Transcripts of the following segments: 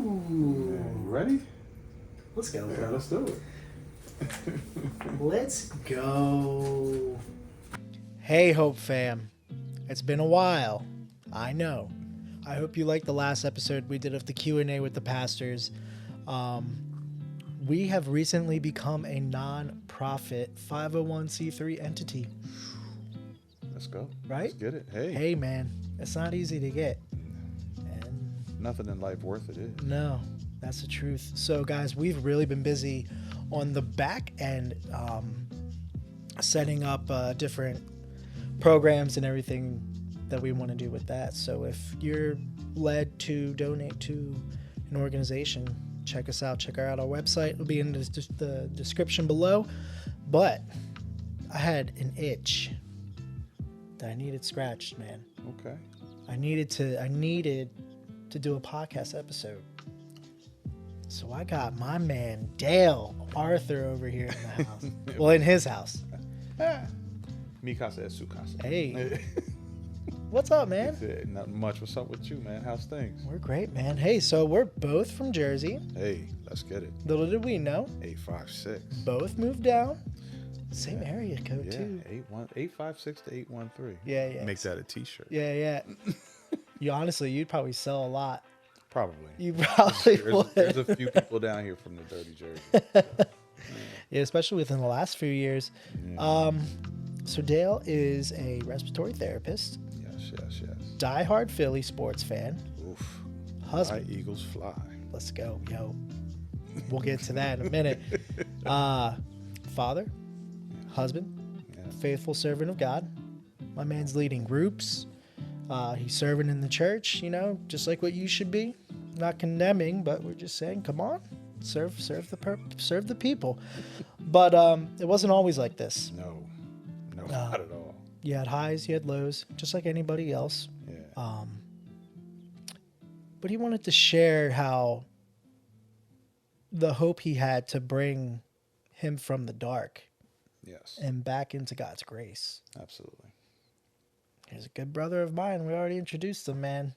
Ooh. You ready? Let's go. Yeah, let's do it. Let's go. Hey, Hope fam. It's been a while. I know. I hope you liked the last episode we did of the Q&A with the pastors. We have recently become a non-profit 501c3 entity. Let's go. Right? Let's get it. Hey. Hey, man. It's not easy to get. And Nothing in life worth it is. no, that's the truth. So, guys, we've really been busy on the back end, setting up different programs and everything that we want to do with that. So, if you're led to donate to an organization, check us out. Check out our website. It'll be in the description below. But I had an itch that I needed scratched, man. Okay. I needed to do a podcast episode. So I got my man Dale Arthur over here in the house. Well, in his house. Mi casa es su casa. Hey. What's up, man? That's it. Nothing much. What's up with you, man? How's things? We're great, man. Hey, so we're both from Jersey. Hey, let's get it. Little did we know. 856. Both moved down. Same area code, Yeah, too. 856 to 813. Yeah. Make that a t-shirt. Yeah. You'd probably sell a lot. Probably. You probably would. There's a few people down here from the dirty Jersey. So, Yeah, especially within the last few years. yeah. So Dale is a respiratory therapist, Yes. diehard Philly sports fan, Oof. husband. Fly, Eagles fly. Let's go, yo. We'll get to that in a minute. Father, husband, Yeah. faithful servant of God. My man's leading groups. He's serving in the church, just like what you should be. Not condemning, but we're just saying, come on, serve the people. But it wasn't always like this. No, not at all. You had highs, you had lows, just like anybody else. Yeah. But he wanted to share how the hope he had to bring him from the dark Yes. and back into God's grace. Absolutely. He's a good brother of mine. We already introduced him, man.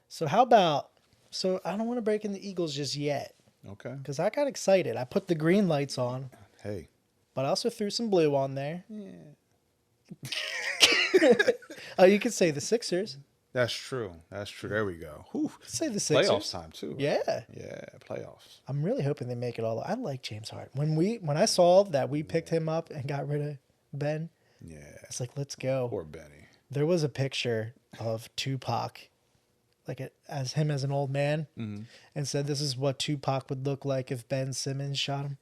So I don't want to break in the Eagles just yet Okay. because I got excited. I put the green lights on, Hey. but I also threw some blue on there. Yeah. Oh, you could say the Sixers. That's true. There we go. Whew. Say the Sixers. Playoffs time too. Yeah. Yeah. Playoffs. I'm really hoping they make it all. I like James Harden. When I saw that we picked him up and got rid of Ben, Yeah. it's like, let's go. Poor Benny. There was a picture of Tupac, as him as an old man, and said this is what Tupac would look like if Ben Simmons shot him.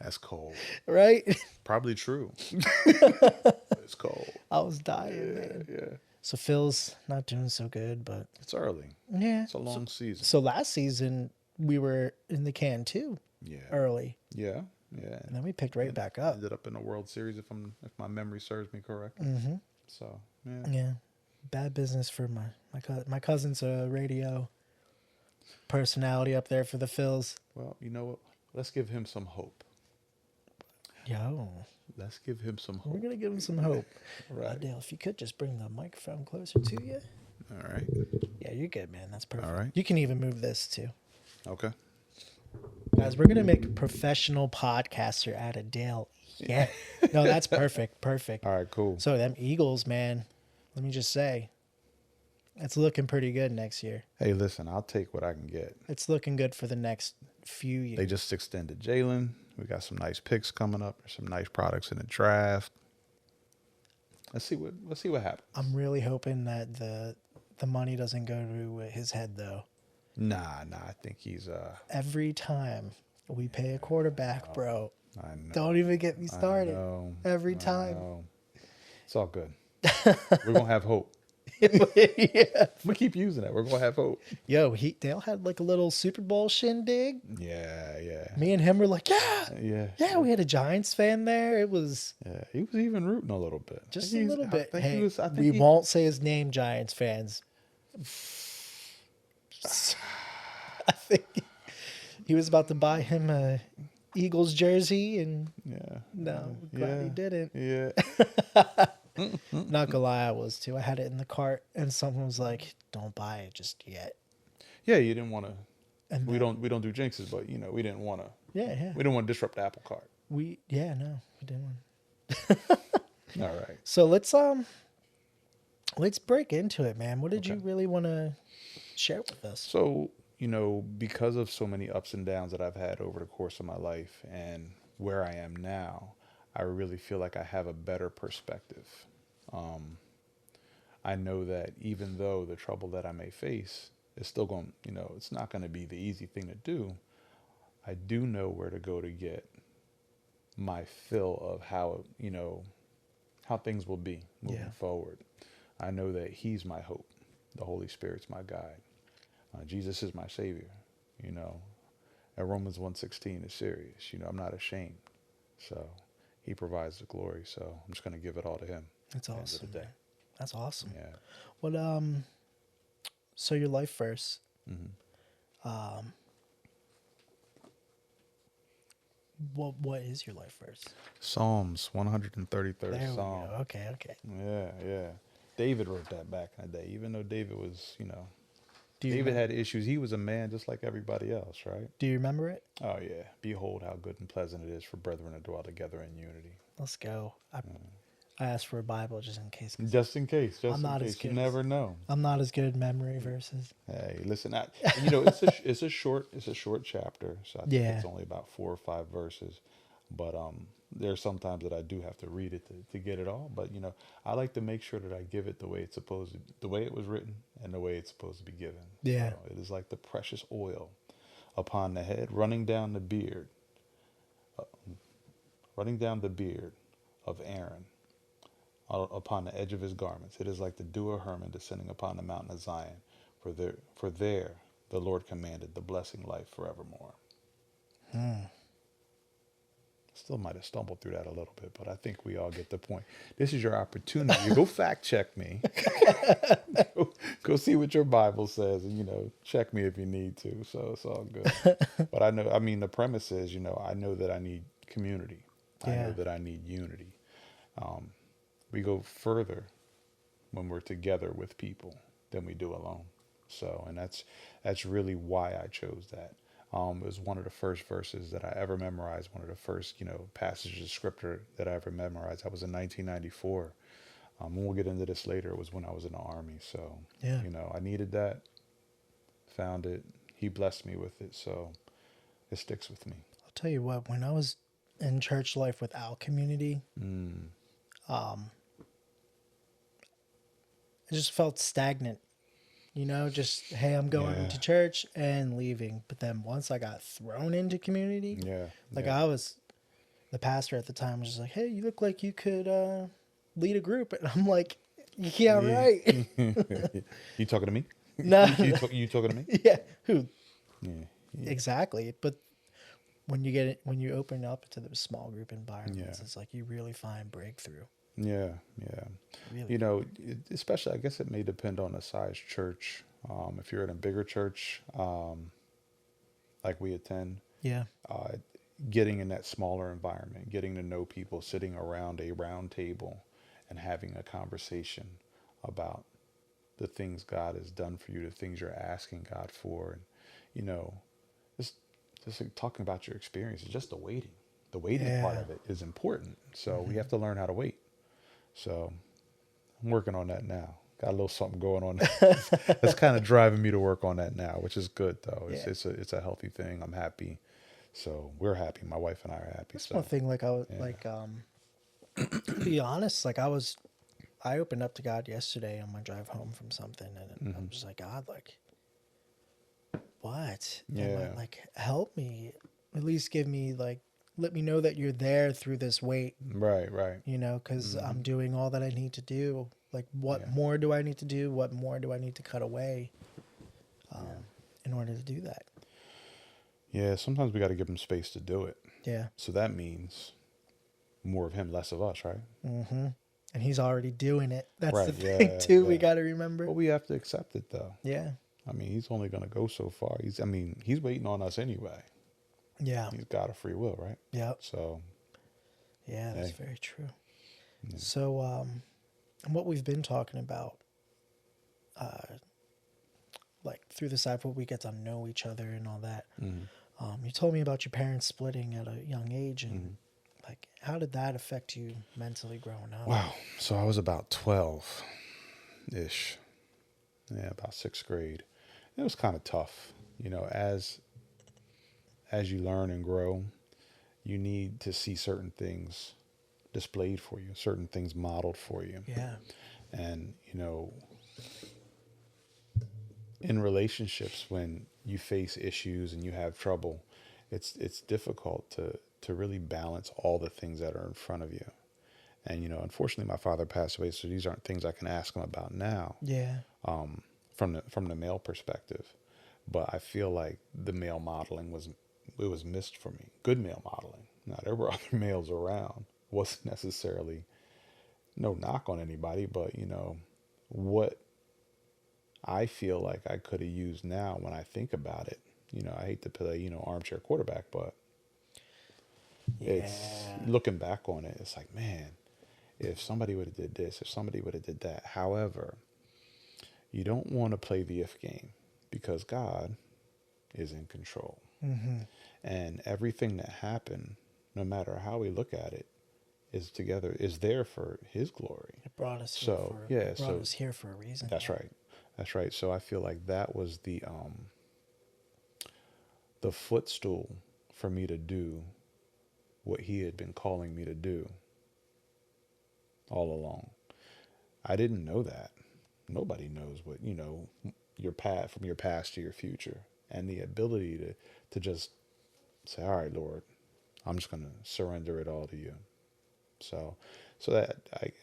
That's cold. Right? Probably true. It's cold. I was dying, man. Yeah. So Phil's not doing so good, but It's early. yeah. It's a long season. So last season we were in the can too Yeah. early, Yeah. and then we picked right back up. Ended up in the World Series if my memory serves me correctly. Mm-hmm. So yeah. Yeah, bad business for my cousin's a radio personality up there for the Phils. Well, you know what? Let's give him some hope. Yo, Let's give him some we're hope. gonna give him some hope. Right. Dale, if you could just bring the microphone closer to you. All right. Yeah, you're good, man. That's perfect. All right. You can even move this too. Okay. Guys, we're gonna make a professional podcaster out of Dale. Yeah. No, that's perfect. Perfect. All right. Cool. So them Eagles, man, let me just say, it's looking pretty good next year. Hey, listen. I'll take what I can get. It's looking good for the next few years. They just extended Jalen. We got some nice picks coming up. There's some nice products in the draft. Let's see what happens. I'm really hoping that the money doesn't go to his head though. Nah. I think he's Every time we pay a quarterback, bro, I know. don't even get me started. I know. Every time. know. It's all good. We're gonna have hope. Yeah. We keep using that. We're gonna have hope. Yo, Dale had like a little Super Bowl shindig. Yeah. Me and him were like, yeah. Yeah. We had a Giants fan there. It was Yeah. He was even rooting a little bit. just a little bit. I think Hey, he was, I think we he- won't say his name, Giants fans. I think he was about to buy him a Eagles jersey, and Yeah. no, glad he didn't. Yeah. Not gonna lie, I was too. I had it in the cart, and someone was like, "Don't buy it just yet." Yeah, you didn't want to. And We then, don't do jinxes, but we didn't want to. yeah. We didn't want to disrupt the apple cart. No, we didn't. All right. So let's break into it, man. What did you Okay. really want to share with us? So, because of so many ups and downs that I've had over the course of my life and where I am now, I really feel like I have a better perspective. I know that even though the trouble that I may face is still going, it's not going to be the easy thing to do, I do know where to go to get my fill of how things will be moving forward. I know that He's my hope. The Holy Spirit's my guide. Jesus is my Savior. And Romans 1:16 is serious. I'm not ashamed. So He provides the glory. So I'm just going to give it all to Him. That's at the end of awesome. the day. Man. That's awesome. Yeah. What so your life verse. Mm-hmm. What is your life verse? Psalms 133rd There we Psalm. go. Okay. Yeah. David wrote that back in the day. Even though David was, Do you David had issues. He was a man just like everybody else, right? Do you remember it? Oh, yeah. Behold how good and pleasant it is for brethren to dwell together in unity. Let's go. I asked for a Bible just in case. Just in case. I'm not as You good never know. I'm not as good at memory verses. Hey, listen, it's a short chapter, so I think Yeah. it's only about 4 or 5 verses. But there's sometimes that I do have to read it to get it all. But I like to make sure that I give it the way it's supposed to, the way it was written, and the way it's supposed to be given. Yeah. So it is like the precious oil upon the head, running down the beard of Aaron, upon the edge of his garments. It is like the dew of Hermon descending upon the mountain of Zion. For there the Lord commanded the blessing life forevermore. Still might have stumbled through that a little bit, but I think we all get the point. This is your opportunity. Go fact check me. go see what your Bible says, and check me if you need to. So it's all good. But the premise is, I know that I need community. I know that I need unity. We go further when we're together with people than we do alone. So, and that's really why I chose that. It was one of the first verses that I ever memorized, one of the first, passages of scripture that I ever memorized. That was in 1994. And we'll get into this later. It was when I was in the Army. So, I needed that, found it. He blessed me with it. So it sticks with me. I'll tell you what, when I was in church life without community, I just felt stagnant. Just, hey, I'm going to church and leaving. But then once I got thrown into community, I was, the pastor at the time was just like, hey, you look like you could lead a group. And I'm like, yeah. Right. You talking to me? No. You talking to me? Yeah. Who? Yeah. Exactly. But when you open up to the small group environments, it's like you really find breakthrough. Yeah. Really. Especially, I guess it may depend on the size church. If you're in a bigger church, like we attend, getting in that smaller environment, getting to know people, sitting around a round table and having a conversation about the things God has done for you, the things you're asking God for, and, just like talking about your experiences, just the waiting part of it is important. So we have to learn how to wait. So I'm working on that now. Got a little something going on. That's kind of driving me to work on that now, which is good though. It's a healthy thing. I'm happy. So we're happy. My wife and I are happy. That's one thing. Like I was to be honest, like I opened up to God yesterday on my drive home from something, and I'm just like, God, like, what? Yeah. Like, help me. At least give me let me know that you're there through this wait. Right. Because I'm doing all that I need to do. Like, what more do I need to do? What more do I need to cut away in order to do that? Yeah, sometimes we got to give him space to do it. Yeah. So that means more of him, less of us, right? Mm-hmm. And he's already doing it. That's the Right, thing, too. yeah. We got to remember. But we have to accept it, though. Yeah. I mean, he's only going to go so far. He's waiting on us anyway. Yeah. He's got a free will, right? Yep. So. Yeah, that's Hey. very true. Yeah. So, And what we've been talking about, like through the cycle, we get to know each other and all that. You told me about your parents splitting at a young age, and like, how did that affect you mentally growing up? Wow. So I was about 12 ish. Yeah, about sixth grade. It was kind of tough. You know, as you learn and grow, you need to see certain things displayed for you, certain things modeled for you. Yeah. And, you know, in relationships, when you face issues and you have trouble, it's difficult to really balance all the things that are in front of you. And, you know, unfortunately, my father passed away, so these aren't things I can ask him about now, Yeah. from the male perspective. But I feel like the male modeling was missed for me. Good male modeling. Now, there were other males around. Wasn't necessarily no knock on anybody, but, you know, what I feel like I could have used now when I think about it. You know, I hate to play, you know, armchair quarterback, but it's Yeah. looking back on it, it's like, man, if somebody would have did this, if somebody would have did that. However, you don't want to play the if game because God is in control. Mm-hmm. And everything that happened, no matter how we look at it, is there for his glory. It brought us here So, for yeah, it brought so us here for a reason. that's right. That's right. So I feel like that was the footstool for me to do what he had been calling me to do all along. I didn't know that. Nobody knows what, you know, your path from your past to your future, and the ability to just say, all right, Lord, I'm just going to surrender it all to you. So, so that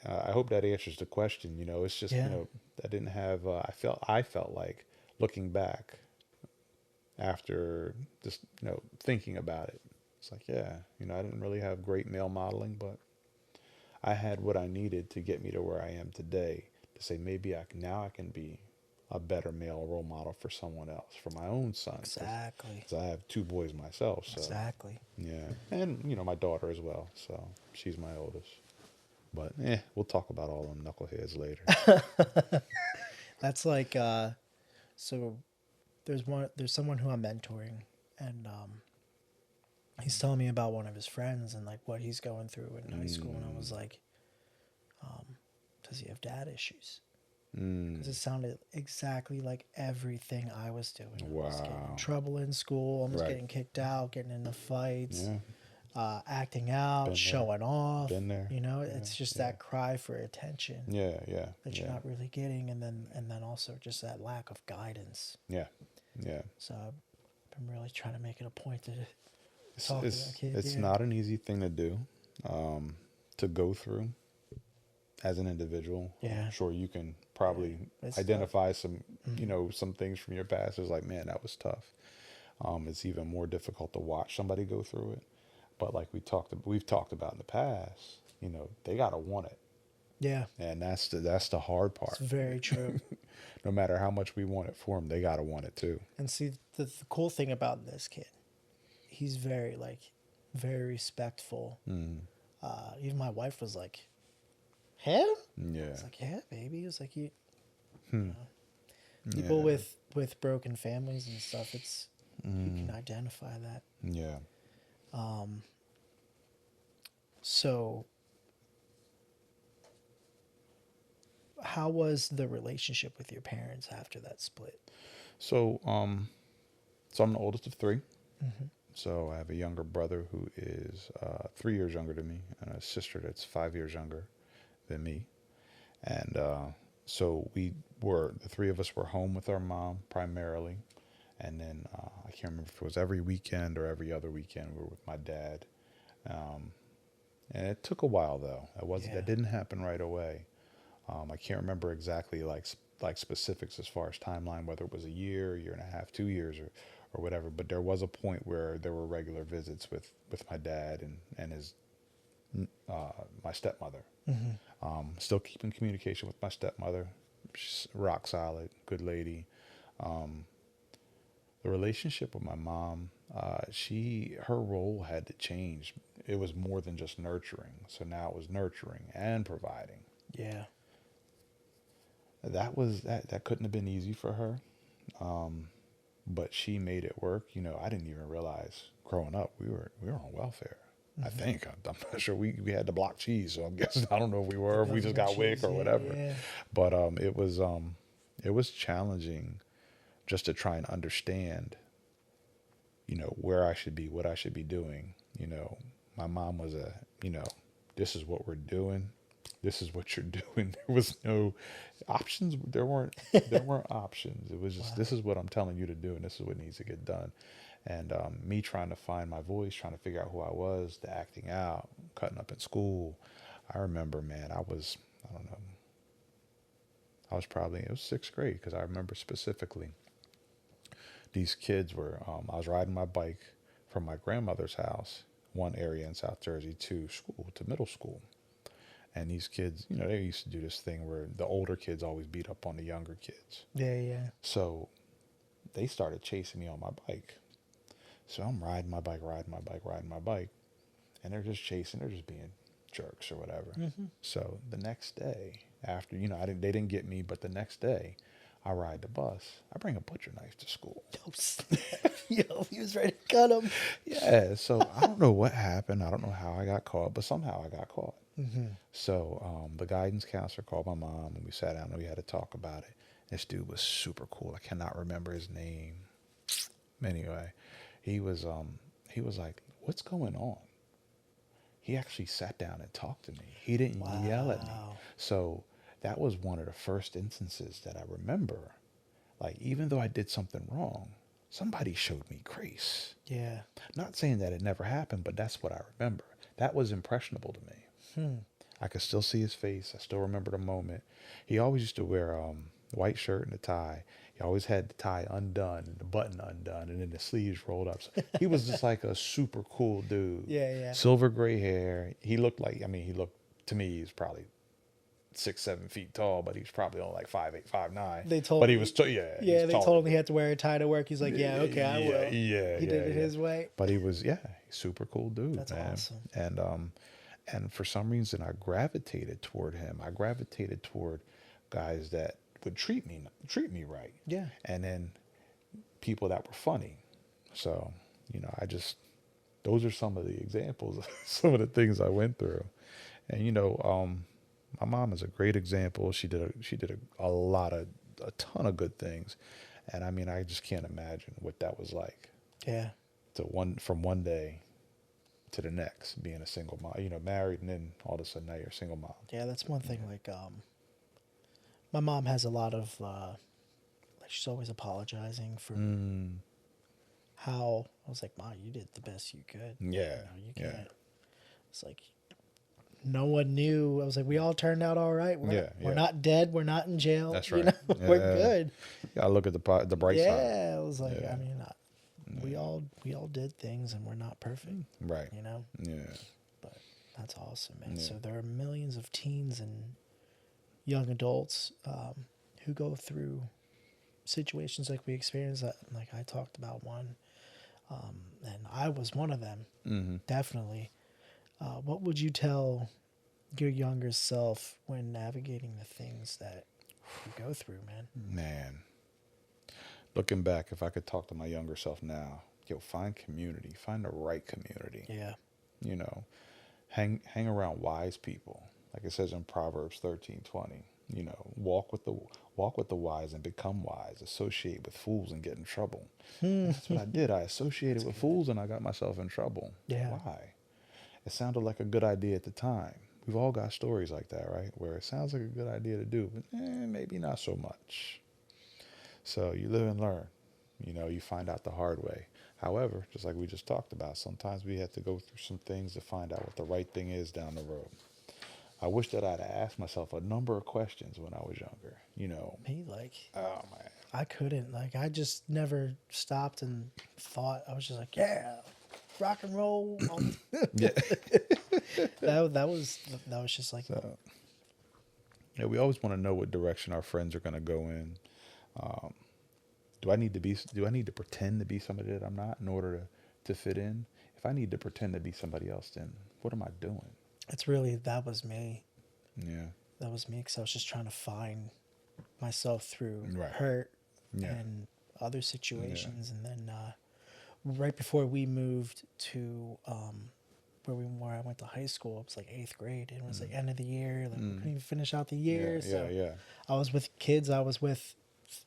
I hope that answers the question. You know, it's just, Yeah. you know, I didn't have, I felt like looking back after just, you know, thinking about it. It's like, yeah, you know, I didn't really have great male modeling, but I had what I needed to get me to where I am today to say maybe now I can be a better male role model for someone else, for my own son. Exactly. Because I have two boys myself. So, Exactly. yeah. And, you know, my daughter as well. So she's my oldest. But, we'll talk about all them knuckleheads later. That's like so there's someone who I'm mentoring, and he's telling me about one of his friends and like what he's going through in high school, and I was like, does he have dad issues? Because it sounded exactly like everything I was doing. I was getting in Wow. trouble in school, almost Right. getting kicked out, getting into fights, Yeah. acting out, Been there. showing off. Been there. You know, Yeah, it's just yeah. that cry for attention Yeah. Yeah. that you're Yeah. not really getting, and then also just that lack of guidance. Yeah. Yeah. So I've been really trying to make it a point to It's, talk to it's, that kid. it's Yeah. not an easy thing to do, to go through as an individual. Yeah. I'm sure you can probably It's identify some, you know, some things from your past. It's like, man, that was tough. It's even more difficult to watch somebody go through it. But like we've talked about in the past, you know, they gotta want it, Yeah, and that's the hard part. it's very true. No matter how much we want it for them, they gotta want it too. And see, the cool thing about this kid, he's very respectful. Even my wife was like, him? Yeah. It's like, yeah, baby. It was like, you Yeah. people with broken families and stuff, it's you can identify that. Yeah. So how was the relationship with your parents after that split? So, so I'm the oldest of three. So I have a younger brother who is 3 years younger than me, and a sister that's 5 years younger than me. And so the three of us were home with our mom primarily. And then I can't remember if it was every weekend or every other weekend we were with my dad. And it took a while though. Yeah. That didn't happen right away. I can't remember exactly like specifics as far as timeline, whether it was a year and a half, 2 years, or whatever. But there was a point where there were regular visits with my dad and his my stepmother. Still keeping communication with my stepmother. She's rock solid, good lady. The relationship with my mom, her role had to change. It was more than just nurturing. So now it was nurturing and providing. Yeah. that couldn't have been easy for her. Um, but she made it work. You know, I didn't even realize growing up we were on welfare. I Mm-hmm. think I'm not sure we had the block cheese, so I guess I don't know if we were, The if we just government got WIC cheese, or yeah, whatever. yeah. But it was challenging just to try and understand, you know, where I should be, what I should be doing. You know, my mom was you know, this is what we're doing. This is what you're doing. There was no options. There weren't options. It was just, Wow. this is what I'm telling you to do, and this is what needs to get done. And me trying to find my voice, trying to figure out who I was, the acting out, cutting up in school. I remember, man, I don't know, it was sixth grade, because I remember specifically these kids were, I was riding my bike from my grandmother's house, one area in South Jersey, to school, to middle school. And these kids, you know, they used to do this thing where the older kids always beat up on the younger kids. Yeah, yeah. So they started chasing me on my bike. So I'm riding my bike, riding my bike, riding my bike, and they're just chasing, they're just being jerks or whatever. Mm-hmm. So the next day, after, you know, they didn't get me, but the next day, I ride the bus. I bring a butcher knife to school. Oh, snap. Yo, he was ready to cut him. Yeah, so I don't know what happened. I don't know how I got caught, but somehow I got caught. Mm-hmm. So the guidance counselor called my mom, and we sat down and we had to talk about it. This dude was super cool. I cannot remember his name. Anyway, he was like, "What's going on?" He actually sat down and talked to me. He didn't yell at me. Wow. So that was one of the first instances that I remember. Like, even though I did something wrong, somebody showed me grace. Yeah. Not saying that it never happened, but that's what I remember. That was impressionable to me. Hmm. I could still see his face. I still remember the moment. He always used to wear white shirt and a tie. He always had the tie undone and the button undone, and then the sleeves rolled up. So he was just like a super cool dude. Yeah, yeah. Silver gray hair. He looked like, he looked, to me, he's probably 6, 7 feet tall, but he was probably only like 5'8", 5'9". They told But he me- was, Yeah, they told him he had to wear a tie to work. He's like, yeah, okay, I will. Yeah, He did it his way. But he was, super cool dude, That's man. awesome. And for some reason, I gravitated toward him. I gravitated toward guys that would treat me right, Yeah. and then people that were funny. So, those are some of the examples of some of the things I went through. And my mom is a great example. She did a ton of good things, and I just can't imagine what that was like. Yeah. From one day to the next, being a single mom, married, and then all of a sudden now you're a single mom. Yeah, that's one thing. Like, my mom has a lot of, like, she's always apologizing for how, I was like, Mom, you did the best you could. Yeah, You yeah. can't. It's like, no one knew. I was like, we all turned out all right. We're not dead. We're not in jail. That's You right. know? We're Yeah. good. You gotta look at the bright side. Yeah, I was like, Yeah. we all did things, and we're not perfect. Right. You know, Yeah. but that's awesome, man. Yeah. So there are millions of teens and young adults who go through situations like we experienced. Like I talked about one, and I was one of them. Mm-hmm. Definitely. What would you tell your younger self when navigating the things that you go through, man? Man, looking back, if I could talk to my younger self now, find community, find the right community. Yeah. Hang around wise people, like it says in Proverbs 13:20. Walk with the wise and become wise. Associate with fools and get in trouble. That's what I did. I associated with fools and I got myself in trouble. Yeah. Why? It sounded like a good idea at the time. We've all got stories like that, right? Where it sounds like a good idea to do, but maybe not so much. So you live and learn. You find out the hard way. However, just like we just talked about, sometimes we have to go through some things to find out what the right thing is down the road. I wish that I'd asked myself a number of questions when I was younger. Me, like, Oh man. I couldn't. Like, I just never stopped and thought. I was just like, yeah, rock and roll. Yeah. that was just like, Yeah, we always want to know what direction our friends are going to go in. Do I need to pretend to be somebody that I'm not in order to fit in? If I need to pretend to be somebody else, then what am I doing? it's really, that was me. Yeah. That was me because I was just trying to find myself through Right. hurt Yeah. and other situations. And then right before we moved to where I went to high school, it was like 8th grade. And it was like end of the year. Like we couldn't even finish out the Yeah. year. Yeah. So Yeah. I was with kids I was with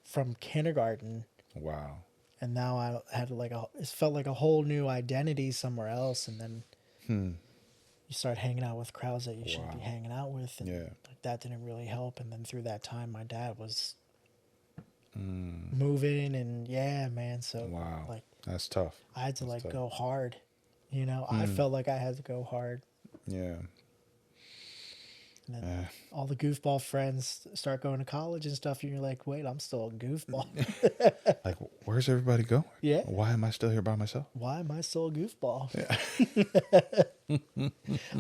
from kindergarten. Wow. And now I had it felt like a whole new identity somewhere else. And then you start hanging out with crowds that you shouldn't be Wow. hanging out with. And Yeah. like that didn't really help. And then through that time, my dad was moving and yeah, man. So Wow. like That's tough. I had to That's tough. go hard. You know, I felt like I had to go hard. Yeah. And then all the goofball friends start going to college and stuff. And you're like, wait, I'm still a goofball. Like, where's everybody going? Yeah. Why am I still here by myself? Why am I still a goofball?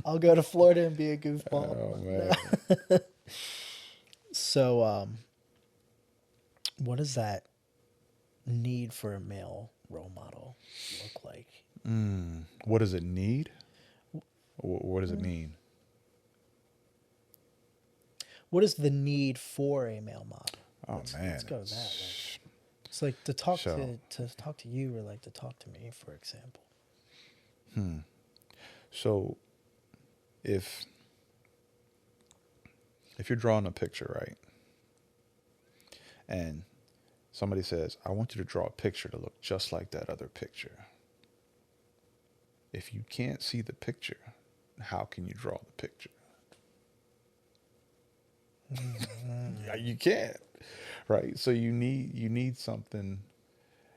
I'll go to Florida and be a goofball. Oh man. So, what does that need for a male role model look like? What does it need? What does it mean? What is the need for a male model? Oh man. Let's go with that way. It's like to talk So- to talk to you, or like to talk to me, for example. So if you're drawing a picture, right? And somebody says, I want you to draw a picture to look just like that other picture. If you can't see the picture, how can you draw the picture? Yeah, you can't. Right? So you need something,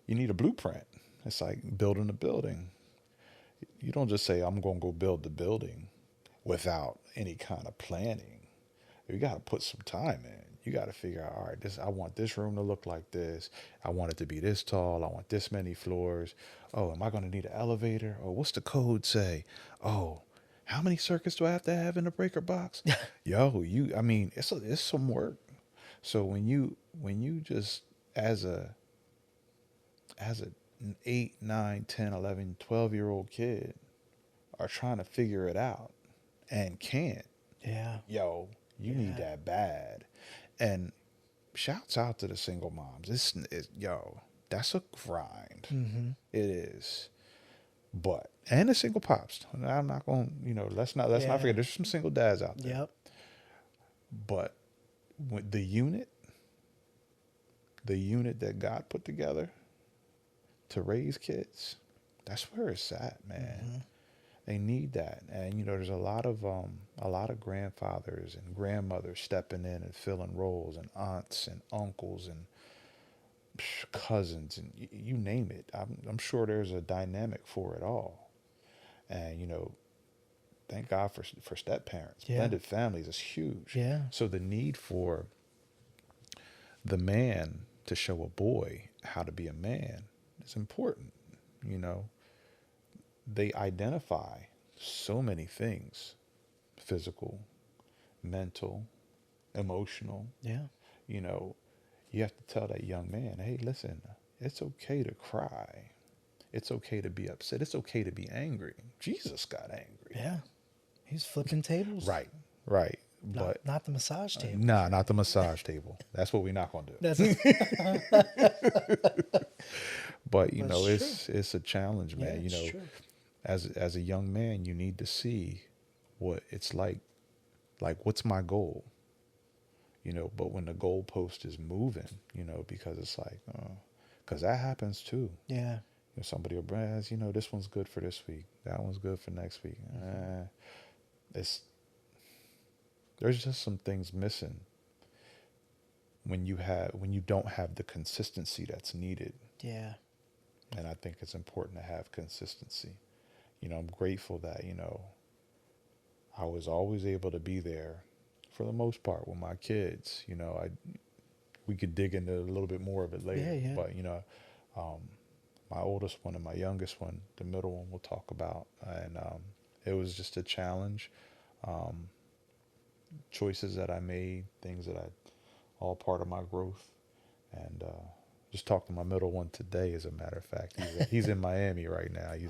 you need a blueprint. It's like building a building. You don't just say, I'm going to go build the building without any kind of planning. You got to put some time in. You got to figure out, all right, I want this room to look like this. I want it to be this tall. I want this many floors. Oh, am I going to need an elevator? Oh, what's the code say? Oh, how many circuits do I have to have in a breaker box? It's some work. So when you just as an 8, 9, 10, 11, 12-year-old kid are trying to figure it out and can't, Yeah. you need that bad. And shouts out to the single moms. That's a grind. Mm-hmm. It is. And the single pops. I'm not going to, let's not forget there's some single dads out there. Yep. But with the unit that God put together to raise kids, that's where it's at, man. Mm-hmm. They need that. And there's a lot of grandfathers and grandmothers stepping in and filling roles, and aunts and uncles and cousins, and you name it. I'm sure there's a dynamic for it all. And thank God for step parents. Yeah. Blended families is huge. Yeah. So the need for the man to show a boy how to be a man is important. They identify so many things: physical, mental, emotional. Yeah. You have to tell that young man, hey, listen, it's okay to cry. It's okay to be upset. It's okay to be angry. Jesus got angry. Yeah. He's flipping tables. Right. Not the massage table. Nah, not the massage table. That's what we're not going to do. That's But That's it's a challenge, yeah, man. it's true. As a young man, you need to see what it's like. Like, what's my goal? But when the goalpost is moving, because it's like, because that happens too. Yeah. Somebody will brag, this one's good for this week. That one's good for next week. There's just some things missing when you don't have the consistency that's needed. Yeah. And I think it's important to have consistency. I'm grateful that, I was always able to be there for the most part with my kids. We could dig into a little bit more of it later. Yeah. But, my oldest one and my youngest one, the middle one, we'll talk about. And it was just a challenge. Choices that I made, things that all part of my growth. And just talked to my middle one today, as a matter of fact. He's in Miami right now. He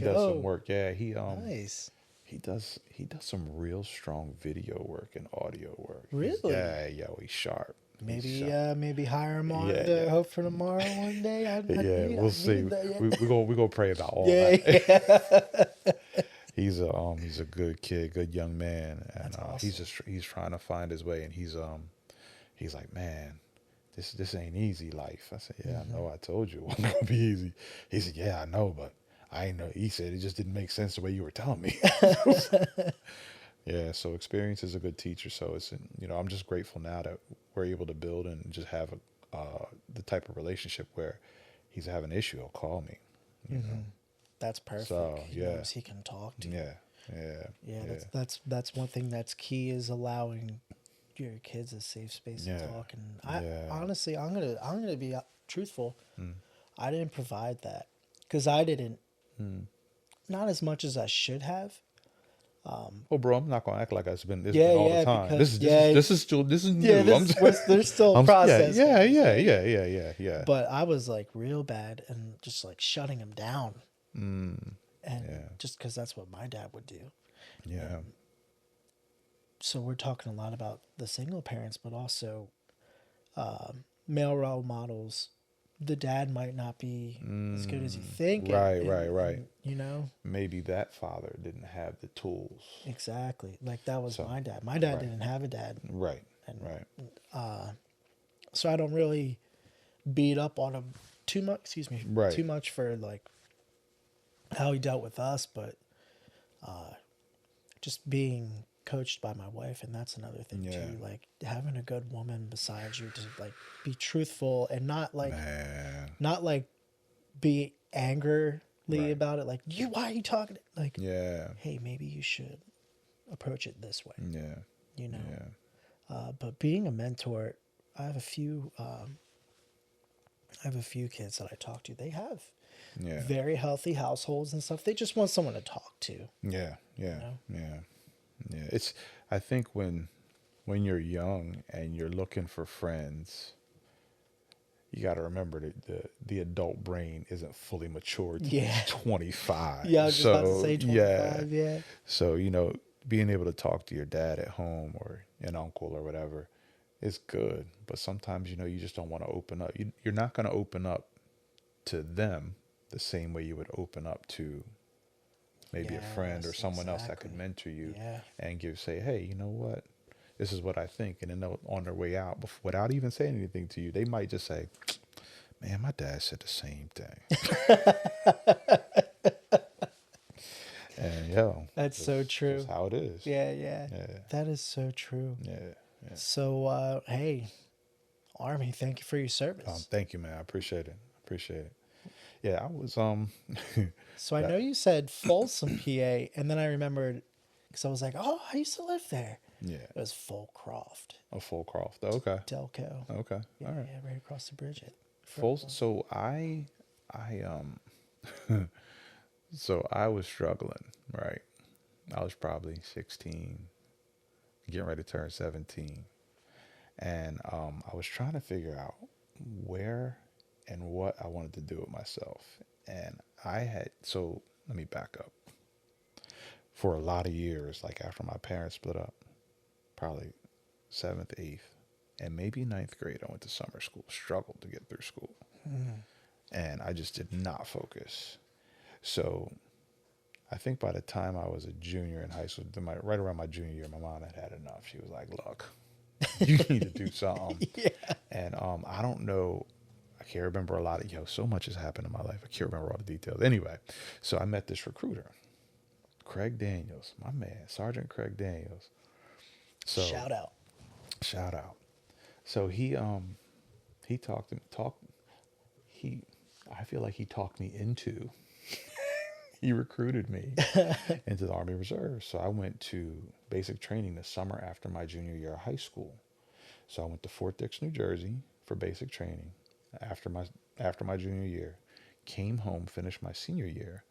does some work. Yeah, Nice. he does some real strong video work and audio work. Really? He's sharp. maybe hire him on Yeah, to yeah. Hope for Tomorrow one day. Yeah, we'll I see. need that. Yeah. We gonna pray about all Yeah, that. yeah. He's a good kid, good young man, and That's awesome. he's trying to find his way, and he's like, man, this ain't easy life. I said, yeah, I know. I told you it wasn't gonna be easy. He said, yeah, I know, but I ain't know. He said it just didn't make sense the way you were telling me. Yeah, so experience is a good teacher. So I'm just grateful now that we're able to build and just have the type of relationship where he's having an issue, he'll call me. You know, That's perfect. so He yeah, knows he can talk to. yeah, yeah, Yeah, yeah, that's one thing that's key is allowing your kids a safe space to yeah, talk. And I yeah. honestly, I'm gonna be truthful. Mm, I didn't provide that because I didn't, mm. not as much as I should have. Well, bro, I'm not gonna act like it's Yeah, been all the yeah, time. because yeah, This is yeah, new. I'm there's still yeah, processing. yeah, yeah, yeah, yeah, yeah, yeah. But I was like real bad and just like shutting him down, Mm, and yeah, just because that's what my dad would do. yeah, So we're talking a lot about the single parents, but also male role models. The dad might not be as good as you think, right, right, right. and Maybe that father didn't have the tools. exactly. Like that was So, my dad. My dad right, didn't have a dad, right, and right. so I don't really beat up on him too much. Excuse me, Right. too much for like how he dealt with us, but just being coached by my wife, and that's another thing Yeah. too. Like having a good woman beside you to like be truthful and not like Man. be angrily Right. about it. Like why are you talking? Like, Yeah. hey, maybe you should approach it this way. Yeah. You know. Yeah. But being a mentor, I have a few. I have a few kids that I talk to. They have Yeah. very healthy households and stuff. They just want someone to talk to. Yeah. Yeah. know? Yeah. Yeah. I think when you're young and you're looking for friends, you got to remember that the adult brain isn't fully matured till Yeah. 25. Yeah, I was just about to say yeah. 25. Yeah. So, being able to talk to your dad at home or an uncle or whatever is good. But sometimes, you just don't want to open up. You're not going to open up to them the same way you would open up to maybe a friend or Yes, someone else that could exactly. mentor you Yeah. and say, hey, you know what? This is what I think. And then on their way out, without even saying anything to you, they might just say, man, my dad said the same thing. And That's so true. that's how it is. Yeah, yeah. Yeah. That is so true. Yeah. Yeah. So, hey, Army, thank you for your service. Thank you, man. I appreciate it. Appreciate it. Yeah, I was So I know you said Folsom, PA, and then I remembered because I was like, oh, I used to live there. yeah, It was Fulcroft, a Fullcroft. Okay. Delco. Okay. Yeah, All right. yeah, right across the bridge. So so I was struggling, right? I was probably 16, getting ready to turn 17. And I was trying to figure out where and what I wanted to do with myself. And let me back up. For a lot of years, like after my parents split up, probably 7th, 8th, and maybe 9th grade, I went to summer school, struggled to get through school. And I just did not focus. So I think by the time I was a junior in high school, right around my junior year, my mom had enough. She was like, look, you need to do something. Yeah. And I don't know. I can't remember a lot of, so much has happened in my life. I can't remember all the details. Anyway, so I met this recruiter, Craig Daniels, my man, Sergeant Craig Daniels. So Shout out. shout out. So he I feel like he talked me into, he recruited me into the Army Reserve. So I went to basic training the summer after my junior year of high school. So I went to Fort Dix, New Jersey for basic training after my junior year, came home, finished my senior year.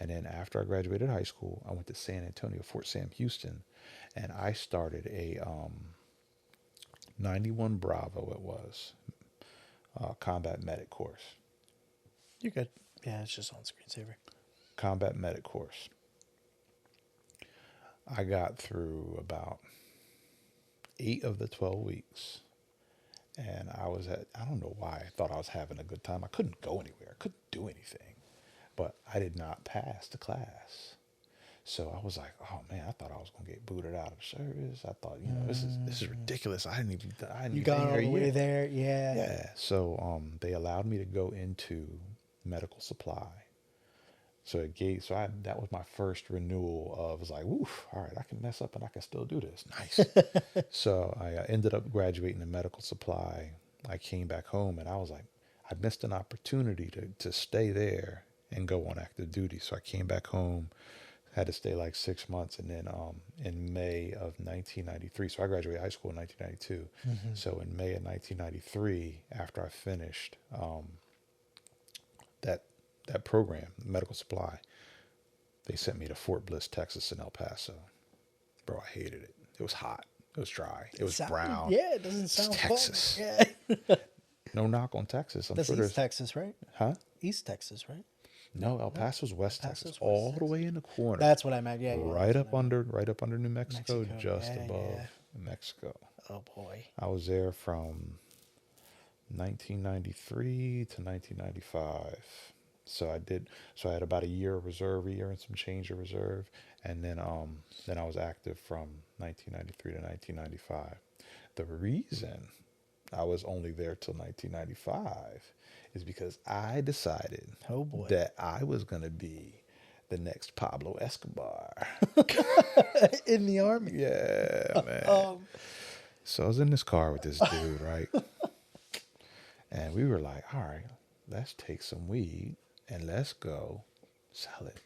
And then after I graduated high school, I went to San Antonio, Fort Sam Houston, and I started a 91 Bravo, it was, combat medic course. You're good. Yeah, it's just on screensaver. Combat medic course. I got through about 8 of the 12 weeks. And I don't know why I thought I was having a good time. I couldn't go anywhere. I couldn't do anything. But I did not pass the class. So I was like, oh man, I thought I was gonna get booted out of service. I thought, this is ridiculous. I hadn't You even got been all here the a way year. there. Yeah. Yeah. So they allowed me to go into medical supply. That was my first renewal of, was like, woof, all right, I can mess up and I can still do this. Nice. So I ended up graduating in medical supply. I came back home and I was like, I missed an opportunity to stay there and go on active duty. So I came back home, had to stay like 6 months. And then in May of 1993, so I graduated high school in 1992. Hmm. So in May of 1993, after I finished that that program, medical supply, they sent me to Fort Bliss, Texas, in El Paso. Bro, I hated it. It was hot. It was dry. It was brown. Yeah, it doesn't It's sound fun. Texas. Yeah. No knock on Texas. I'm That's sure East there's, Texas, right? huh? East Texas, right? No, El Paso's West Paso's Texas, West all the Texas. way in the corner, That's what I meant. Yeah, yeah. right That's up what I meant. under New Mexico, Mexico. just Yeah, above yeah. Mexico. Oh boy. I was there from 1993 to 1995. So I had about a year of reserve, a year and some change of reserve, and then I was active from 1993 to 1995. The reason I was only there till 1995 is because I decided Oh boy. that I was going to be the next Pablo Escobar. In the army. Yeah, man. Um. So I was in this car with this dude, right? And we were like, all right, let's take some weed and let's go sell it.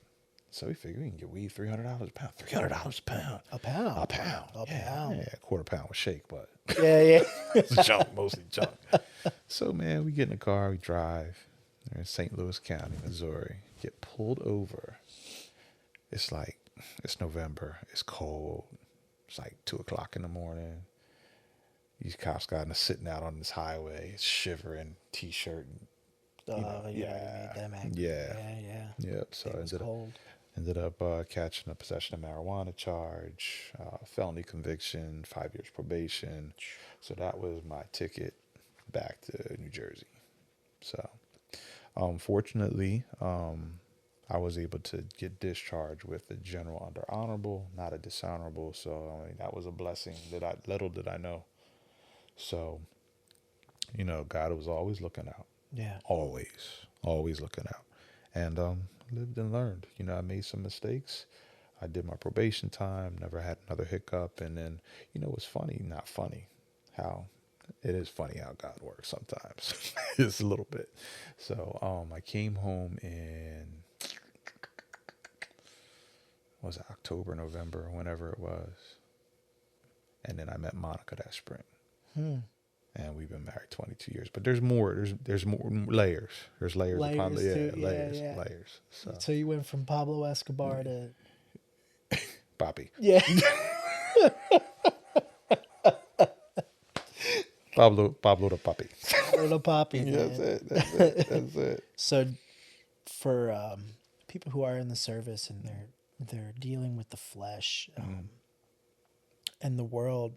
So we figured we can get weed $300 a pound. $300 a pound. A pound. A pound. A Yeah, pound. yeah, a quarter pound with shake, but Yeah, yeah. it's junk, mostly junk. So man, we get in the car, we drive. We're in St. Louis County, Missouri. Get pulled over. It's November. It's cold. It's like 2 o'clock in the morning. These cops got us sitting out on this highway, shivering, t-shirt. Oh, know, you already yeah, made them angry. yeah. Yeah. Yep. So It I was ended up cold. catching a possession of marijuana charge, felony conviction, 5 years probation. So that was my ticket back to New Jersey. So, fortunately, I was able to get discharged with a general under honorable, not a dishonorable. So I mean, that was a blessing little did I know. So, God was always looking out, Yeah. always looking out, and lived and learned. I made some mistakes. I did my probation time, never had another hiccup, and then it was funny, not funny, how it is funny how God works sometimes. It's a little bit. So I came home in, was it October, November, whenever it was, and then I met Monica that spring. And we've been married 22 years. But there's more. There's more layers. There's layers upon Layers to- yeah, layers, yeah. layers. So So you went from Pablo Escobar to Papi, yeah. Pablo the Papi. Little Poppy. Yeah, Man. that's it. That's it. That's it. So for people who are in the service and they're dealing with the flesh and the world,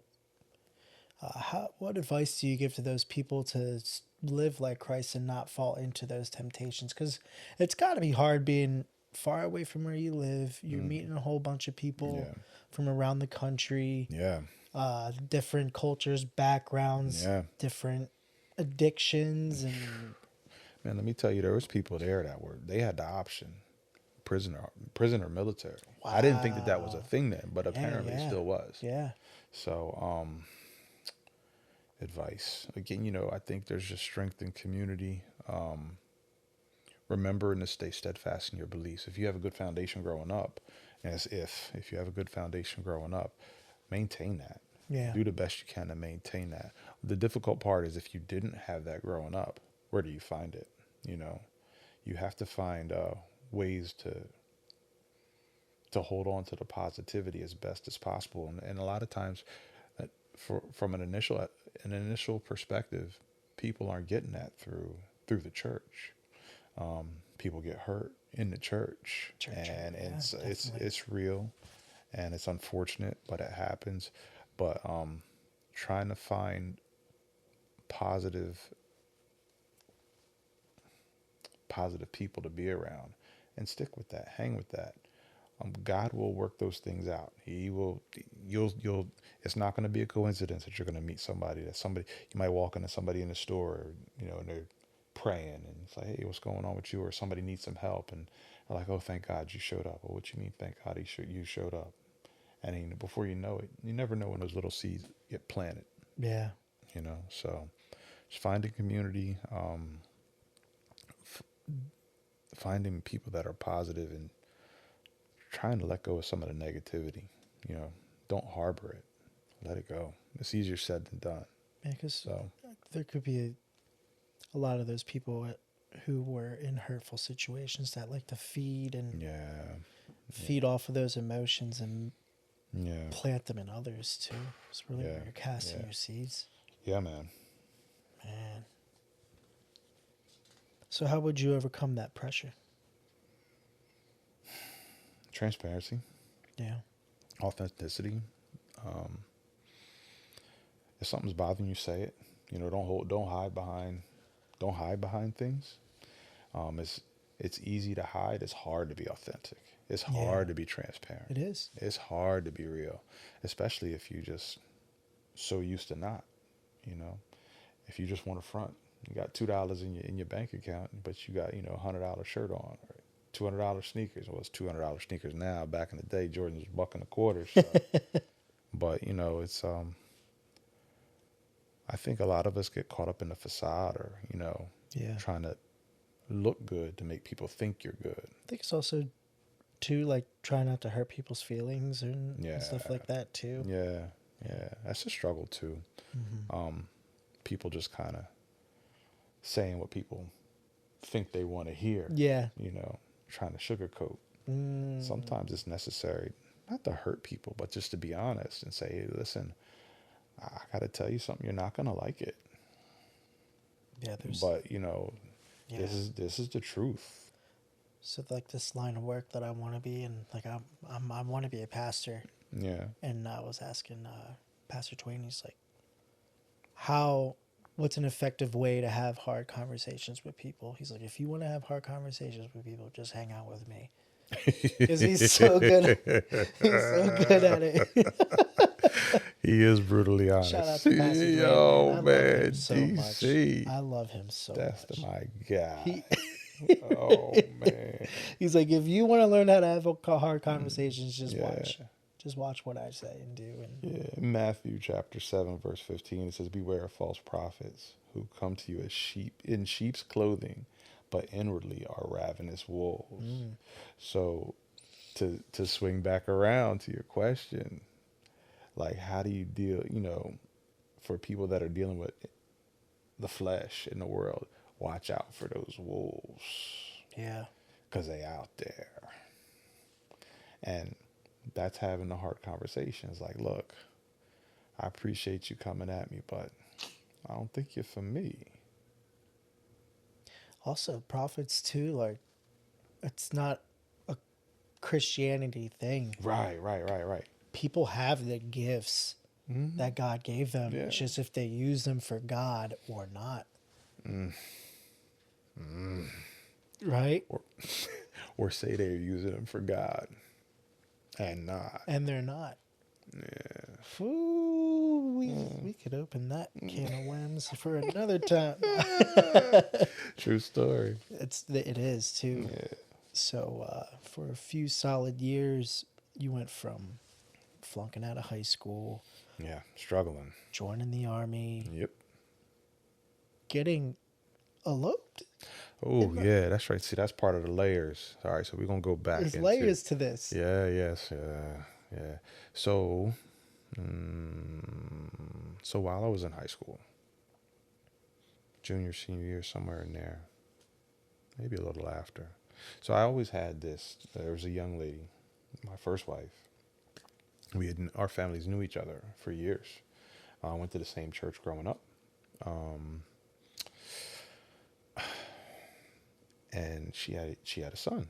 what advice do you give to those people to live like Christ and not fall into those temptations? Because it's got to be hard being far away from where you live. You're meeting a whole bunch of people Yeah. from around the country, Yeah. different cultures, backgrounds, Yeah. different addictions, and Man, let me tell you, there was people there they had the option, prison or military. I didn't think that was a thing then, but apparently it still was. yeah. So, advice. Again, I think there's just strength in community. Remembering to stay steadfast in your beliefs. If you have a good foundation growing up, if you have a good foundation growing up, maintain that. Yeah. Do the best you can to maintain that. The difficult part is if you didn't have that growing up, where do you find it? You have to find ways to hold on to the positivity as best as possible. And a lot of times, from an initial perspective, people aren't getting that through the church. People get hurt in the church, and it's real, and it's unfortunate, but it happens. But trying to find positive people to be around, and stick with that, hang with that. God will work those things out. He will. You'll. It's not going to be a coincidence that you're going to meet somebody. You might walk into somebody in the store, and they're praying, and it's like, hey, what's going on with you? Or somebody needs some help, and they're like, oh, thank God you showed up. Well, what you mean, thank God you showed up? And before you know it, you never know when those little seeds get planted. Yeah. So just finding community, finding people that are positive, and trying to let go of some of the negativity. Don't harbor it. Let it go. It's easier said than done. Yeah, because So there could be a lot of those people who were in hurtful situations that like to feed off of those emotions and plant them in others too. It's really where you're casting your seeds. Yeah, man. Man. So how would you overcome that pressure? Transparency. Yeah. Authenticity. If something's bothering you, say it. Don't hide behind things. It's easy to hide. It's hard to be authentic. It's hard to be transparent. It is. It's hard to be real, especially if you just so used to not. If you just want to front, you got $2 in your bank account, but you got $100 shirt on, or $200 sneakers. Well, it's $200 sneakers now. Back in the day, Jordan was $1.25. So. But it's I think a lot of us get caught up in the facade, or trying to look good to make people think you're good. I think it's also too like try not to hurt people's feelings and stuff like that too. Yeah, that's a struggle too. Mm-hmm. People just kind of saying what people think they want to hear. Yeah. Trying to sugarcoat. Sometimes it's necessary not to hurt people, but just to be honest and say, hey, listen, I got to tell you something. You're not going to like it. Yeah. But this is the truth. So like this line of work that I want to be in, like I want to be a pastor. Yeah. And I was asking Pastor Twain, he's like, what's an effective way to have hard conversations with people? He's like, if you want to have hard conversations with people, just hang out with me. Because he's so good. He's so good at it. He is brutally honest. Shout out to Pastor Twain, man. Man, I love him so DC. much. I love him so That's much. my guy. Oh man. He's like, if you want to learn how to have hard conversations, just watch. Just watch what I say and do. In Matthew chapter 7, verse 15, it says, beware of false prophets who come to you as sheep in sheep's clothing, but inwardly are ravenous wolves. So to swing back around to your question, like how do you deal, for people that are dealing with the flesh in the world, watch out for those wolves. Yeah. Because they out there. And that's having the hard conversations. Like, look, I appreciate you coming at me, but I don't think you're for me. Also, prophets too, like, it's not a Christianity thing. Right. People have the gifts that God gave them. It's just if they use them for God or not. Right? Or say they're using them for God and not. And they're not. Yeah. Ooh, we could open that can of worms for another time. True story. It is too. Yeah. So for a few solid years, you went from flunking out of high school. Yeah, struggling. Joining the army. Yep. Getting eloped. Oh, yeah, that's right. See, that's part of the layers. All right, so we're going to go back. There's layers to this. Yeah, yes, yeah. So while I was in high school, junior, senior year, somewhere in there, maybe a little after. So I always had this. There was a young lady, my first wife. Our families knew each other for years. Went to the same church growing up. And she had a son.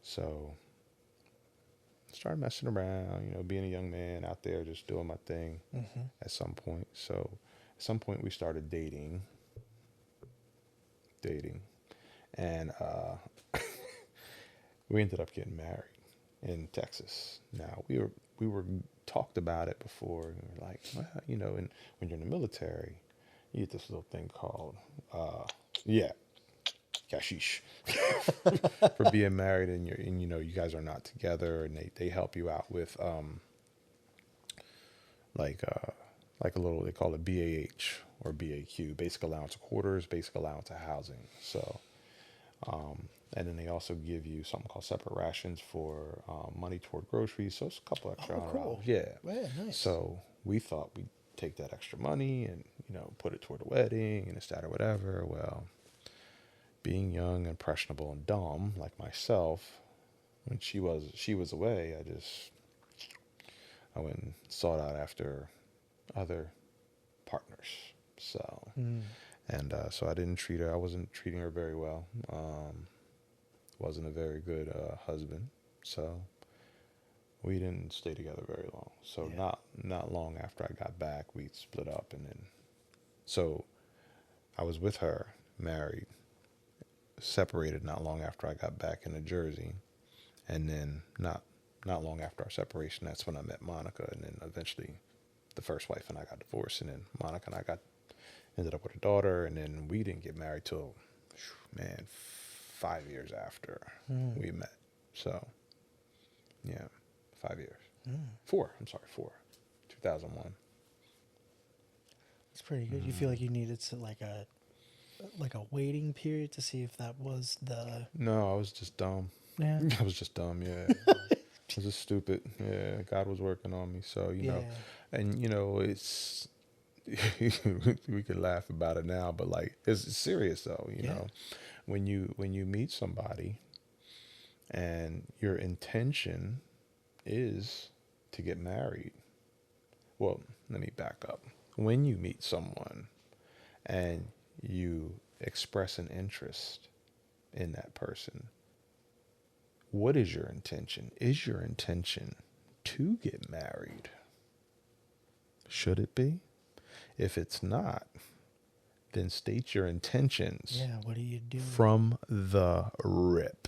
So I started messing around, being a young man out there, just doing my thing at some point. So At some point, we started dating, and we ended up getting married in Texas. Now we were talked about it before. And we were like, well, and when you're in the military, you get this little thing called, yeah, kashish, for being married, and you guys are not together, and they help you out with like like a little, they call it BAH or BAQ, basic allowance of quarters, basic allowance of housing. So and then they also give you something called separate rations for money toward groceries. So it's a couple extra $100. Cool. Yeah. Yeah, nice. So we thought we'd take that extra money and put it toward the wedding and this, that, or whatever. Well, being young, impressionable, and dumb like myself, when she was away, I went and sought out after other partners. So and so I didn't treat her. I wasn't treating her very well. Wasn't a very good husband. So we didn't stay together very long. So not long after I got back, we split up, and then so I was with her, married, separated not long after I got back into Jersey, and then not long after our separation, that's when I met Monica, and then eventually the first wife and I got divorced, and then Monica and I ended up with a daughter, and then we didn't get married till 5 years after we met. So yeah, 5 years. 4. 2001. It's pretty good. You feel like you needed to like a waiting period to see if that was the... No, I was just dumb. Yeah. I was just dumb, yeah. I was just stupid. Yeah, God was working on me. So, know, and, it's, we could laugh about it now, but like, it's serious though, you know, when you meet somebody and your intention is to get married. Well, let me back up. When you meet someone and you express an interest in that person, what is your intention? Is your intention to get married? Should it be? If it's not, then state your intentions. Yeah, what are you doing? From the rip.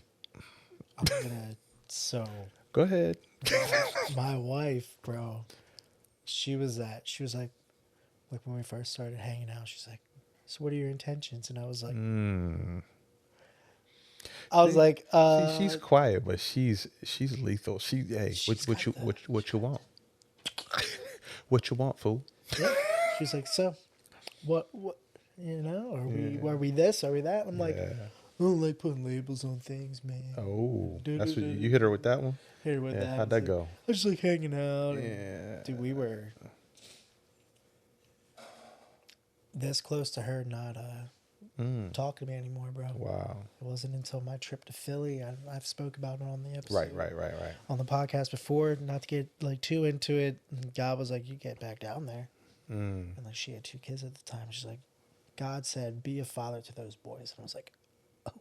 I'm gonna... So... Go ahead. My wife, bro, she was like when we first started hanging out, she's like, so what are your intentions? And I was like, See, she's quiet, but she's lethal. What you want? What you want, fool? Yeah. She's like, so what, are we this? Are we that? I'm like, I don't like putting labels on things, man. Oh, that's what you hit her with that one? Hit her with that. How'd that go? I was just like hanging out. Yeah. Dude, we were this close to her not talking to me anymore, bro. Wow. It wasn't until my trip to Philly. I've spoke about it on the episode. Right. On the podcast before, not to get like too into it. God was like, you get back down there. And like she had 2 kids at the time. She's like, God said, be a father to those boys. And I was like, oh.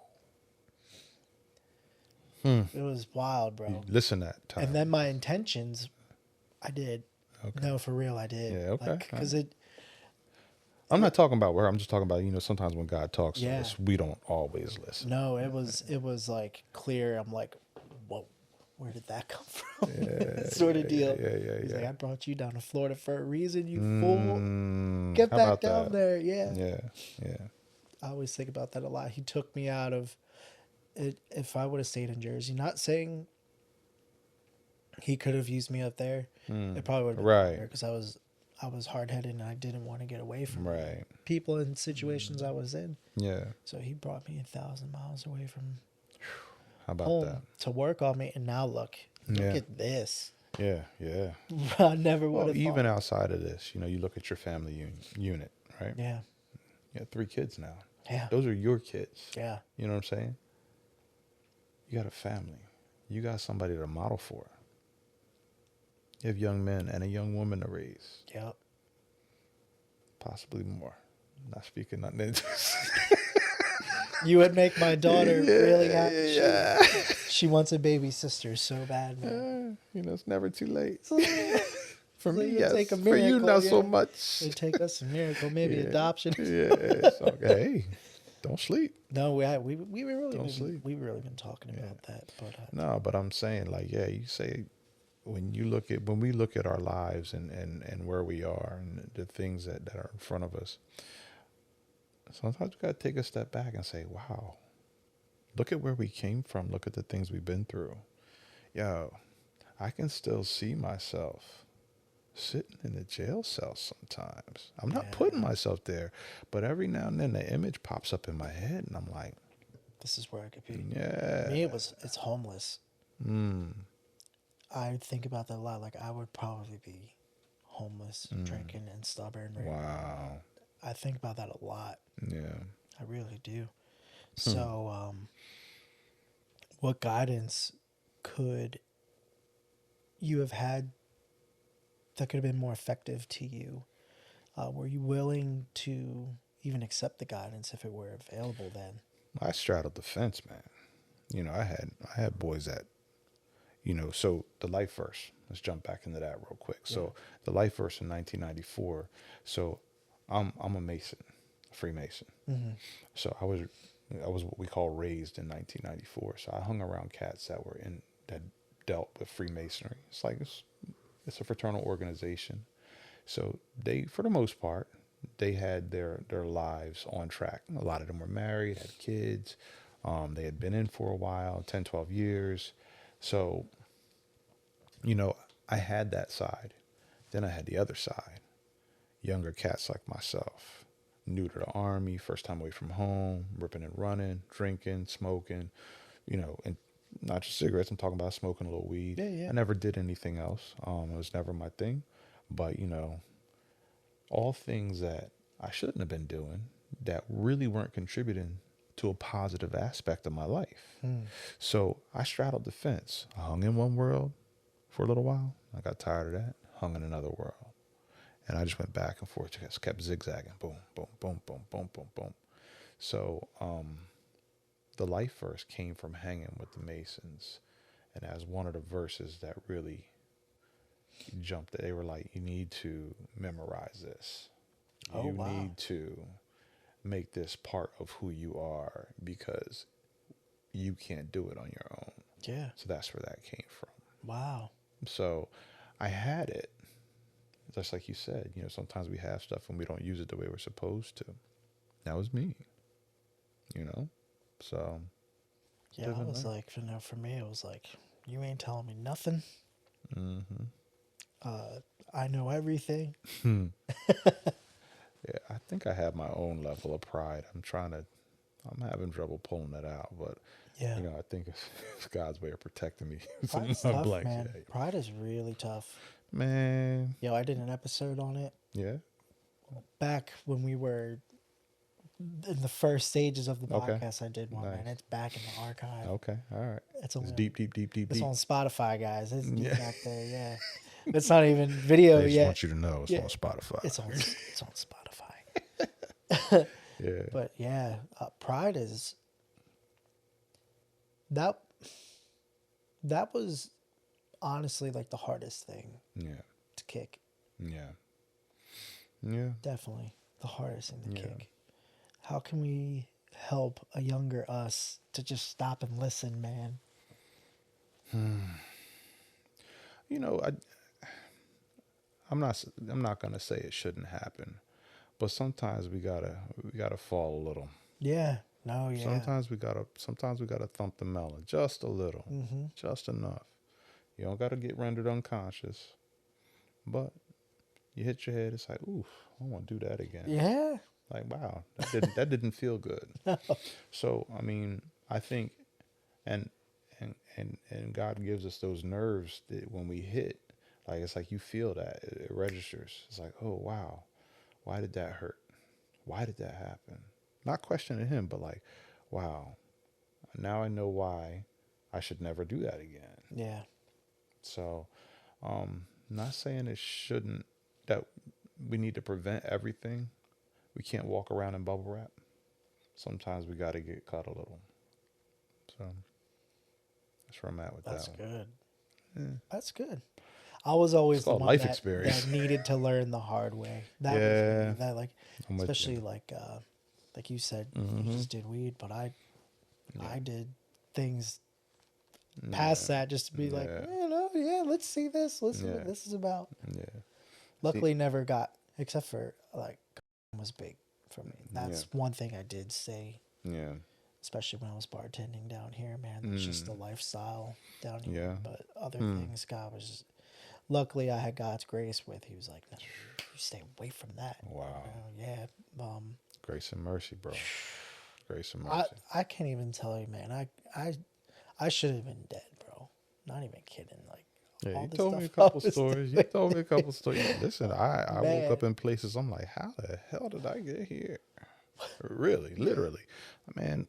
It was wild, bro. You listen that time. And then my intentions, I did. Okay. No, for real, I did. Yeah, okay. Because I'm not talking about where. I'm just talking about, sometimes when God talks to Yeah. us, we don't always listen. No, it was like clear. I'm like, whoa, where did that come from? Sort of deal. Yeah. He's like, I brought you down to Florida for a reason, you fool. Get How back about down that? there. Yeah. Yeah. I always think about that a lot. He took me out of it. If I would have stayed in Jersey, not saying he could have used me up there, it probably would have been Right. because I was hard headed and I didn't want to get away from Right. people and situations I was in. Yeah. So he brought me 1,000 miles away from How about home that? to work on me, and now look Yeah. at this. Yeah. I never would Well, have even thought. outside of this, you look at your family unit, right? Yeah, You have 3 kids now. yeah, Those are your kids. yeah. You know what I'm saying? You got a family. You got somebody to model for. You have young men and a young woman to raise. Yep. Possibly more. Not speaking nothing into You would make my daughter really happy. Yeah. She wants a baby sister so bad, man. It's never too late. For So me, it'd yes. take a For you, miracle, not so yeah. much. It'd take us a miracle, maybe Yeah. adoption. Yeah. It's okay. Hey, don't sleep. No, Don't sleep. we've really been talking about that, but No, but I'm saying, like, yeah, you say when we look at our lives and where we are and the things that are in front of us, sometimes we gotta take a step back and say, wow, look at where we came from. Look at the things we've been through. Yo, I can still see myself sitting in the jail cell sometimes. I'm not putting yeah, myself there, but every now and then the image pops up in my head and I'm like, this is where I could be. yeah. Me, it's homeless. I think about that a lot. Like I would probably be homeless, drinking and stubborn. Or Wow. I think about that a lot. Yeah. I really do. So, what guidance could you have had that could have been more effective to you? Were you willing to even accept the guidance if it were available then? I straddled the fence, man. I had boys that, so the life verse, let's jump back into that real quick. Yeah. So the life verse in 1994. So I'm a Mason, a Freemason. Mm-hmm. So I was what we call raised in 1994. So I hung around cats that dealt with Freemasonry. It's a fraternal organization. So they, for the most part, they had their lives on track. A lot of them were married, had kids. They had been in for a while, 10, 12 years. So, I had that side. Then I had the other side. Younger cats like myself, new to the army, first time away from home, ripping and running, drinking, smoking, and not just cigarettes. I'm talking about smoking a little weed. Yeah, yeah. I never did anything else. It was never my thing. But, all things that I shouldn't have been doing that really weren't contributing to a positive aspect of my life. So I straddled the fence. I hung in one world for a little while. I got tired of that, hung in another world. And I just went back and forth, just kept zigzagging. Boom, boom, boom, boom, boom, boom, boom. So the life verse came from hanging with the Masons. And as one of the verses that really jumped, they were like, you need to memorize this. Oh, You wow. need to make this part of who you are because you can't do it on your own. Yeah. So that's where that came from. Wow. So I had it. Just like you said, sometimes we have stuff and we don't use it the way we're supposed to. That was me, So Yeah, I was like, for me, it was like, you ain't telling me nothing. I know everything. yeah, I think I have my own level of pride. I'm having trouble pulling that out, but Yeah. I think it's God's way of protecting me. Pride's Some tough, blanks. man. Yeah. Pride is really tough. Man, Yo, I did an episode on it yeah. back when we were in the first stages of the Okay. podcast. I did one, man. Nice. It's back in the archive. Okay, all right. It's It's on deep, deep, deep, deep, It's deep. on Spotify, guys. It's deep Yeah. back there. Yeah, it's not even video I just yet. want you to know it's Yeah. on Spotify. It's on Spotify. Yeah. But yeah, Pride is that. That was honestly like the hardest thing Yeah. to kick. Yeah. Yeah. Definitely the hardest thing to Yeah. kick. How can we help a younger us to just stop and listen, man? You know, I'm not gonna say it shouldn't happen, but sometimes we gotta fall a little. Yeah. No. Yeah. Sometimes we gotta thump the melon just a little, just enough. You don't gotta get rendered unconscious, but you hit your head. It's like, oof, I want to do that again. Yeah. Like, wow, that didn't feel good. So I mean, I think, and God gives us those nerves that when we hit, like it's like you feel that it registers. It's like, oh wow, why did that hurt? Why did that happen? Not questioning him, but like, wow, now I know why I should never do that again. Yeah. So, not saying that we need to prevent everything. We can't walk around in bubble wrap. Sometimes we got to get cut a little. So that's where I'm at with That's that one. good. Yeah. That's good. I was It's always the called one life that experience. needed to learn the hard way. That was me. Yeah, That, like, I'm with especially you. like you said, you Mm-hmm. just did weed, but Yeah, I did things yeah, past that just to be like, yeah, yeah, let's see this. Let's see what yeah, this is about. yeah. See, Luckily, never got, except for like, was big for me. yeah, That's one thing I did say, yeah, especially when I was bartending down here, man. That's just the mm, lifestyle down here. yeah, But other mm. things, God was, luckily I had God's grace with. He was like, no, you stay away from that. Wow. Yeah. Grace and mercy, bro. Grace and I mercy. I can't even tell you, man. I should have been dead, bro. Not even kidding. Like, Yeah, all you the told me stuff a I couple was stories. You doing, told me a couple stories. Listen, I woke man. up in places. I'm like, how the hell did I get here? Really, literally, man.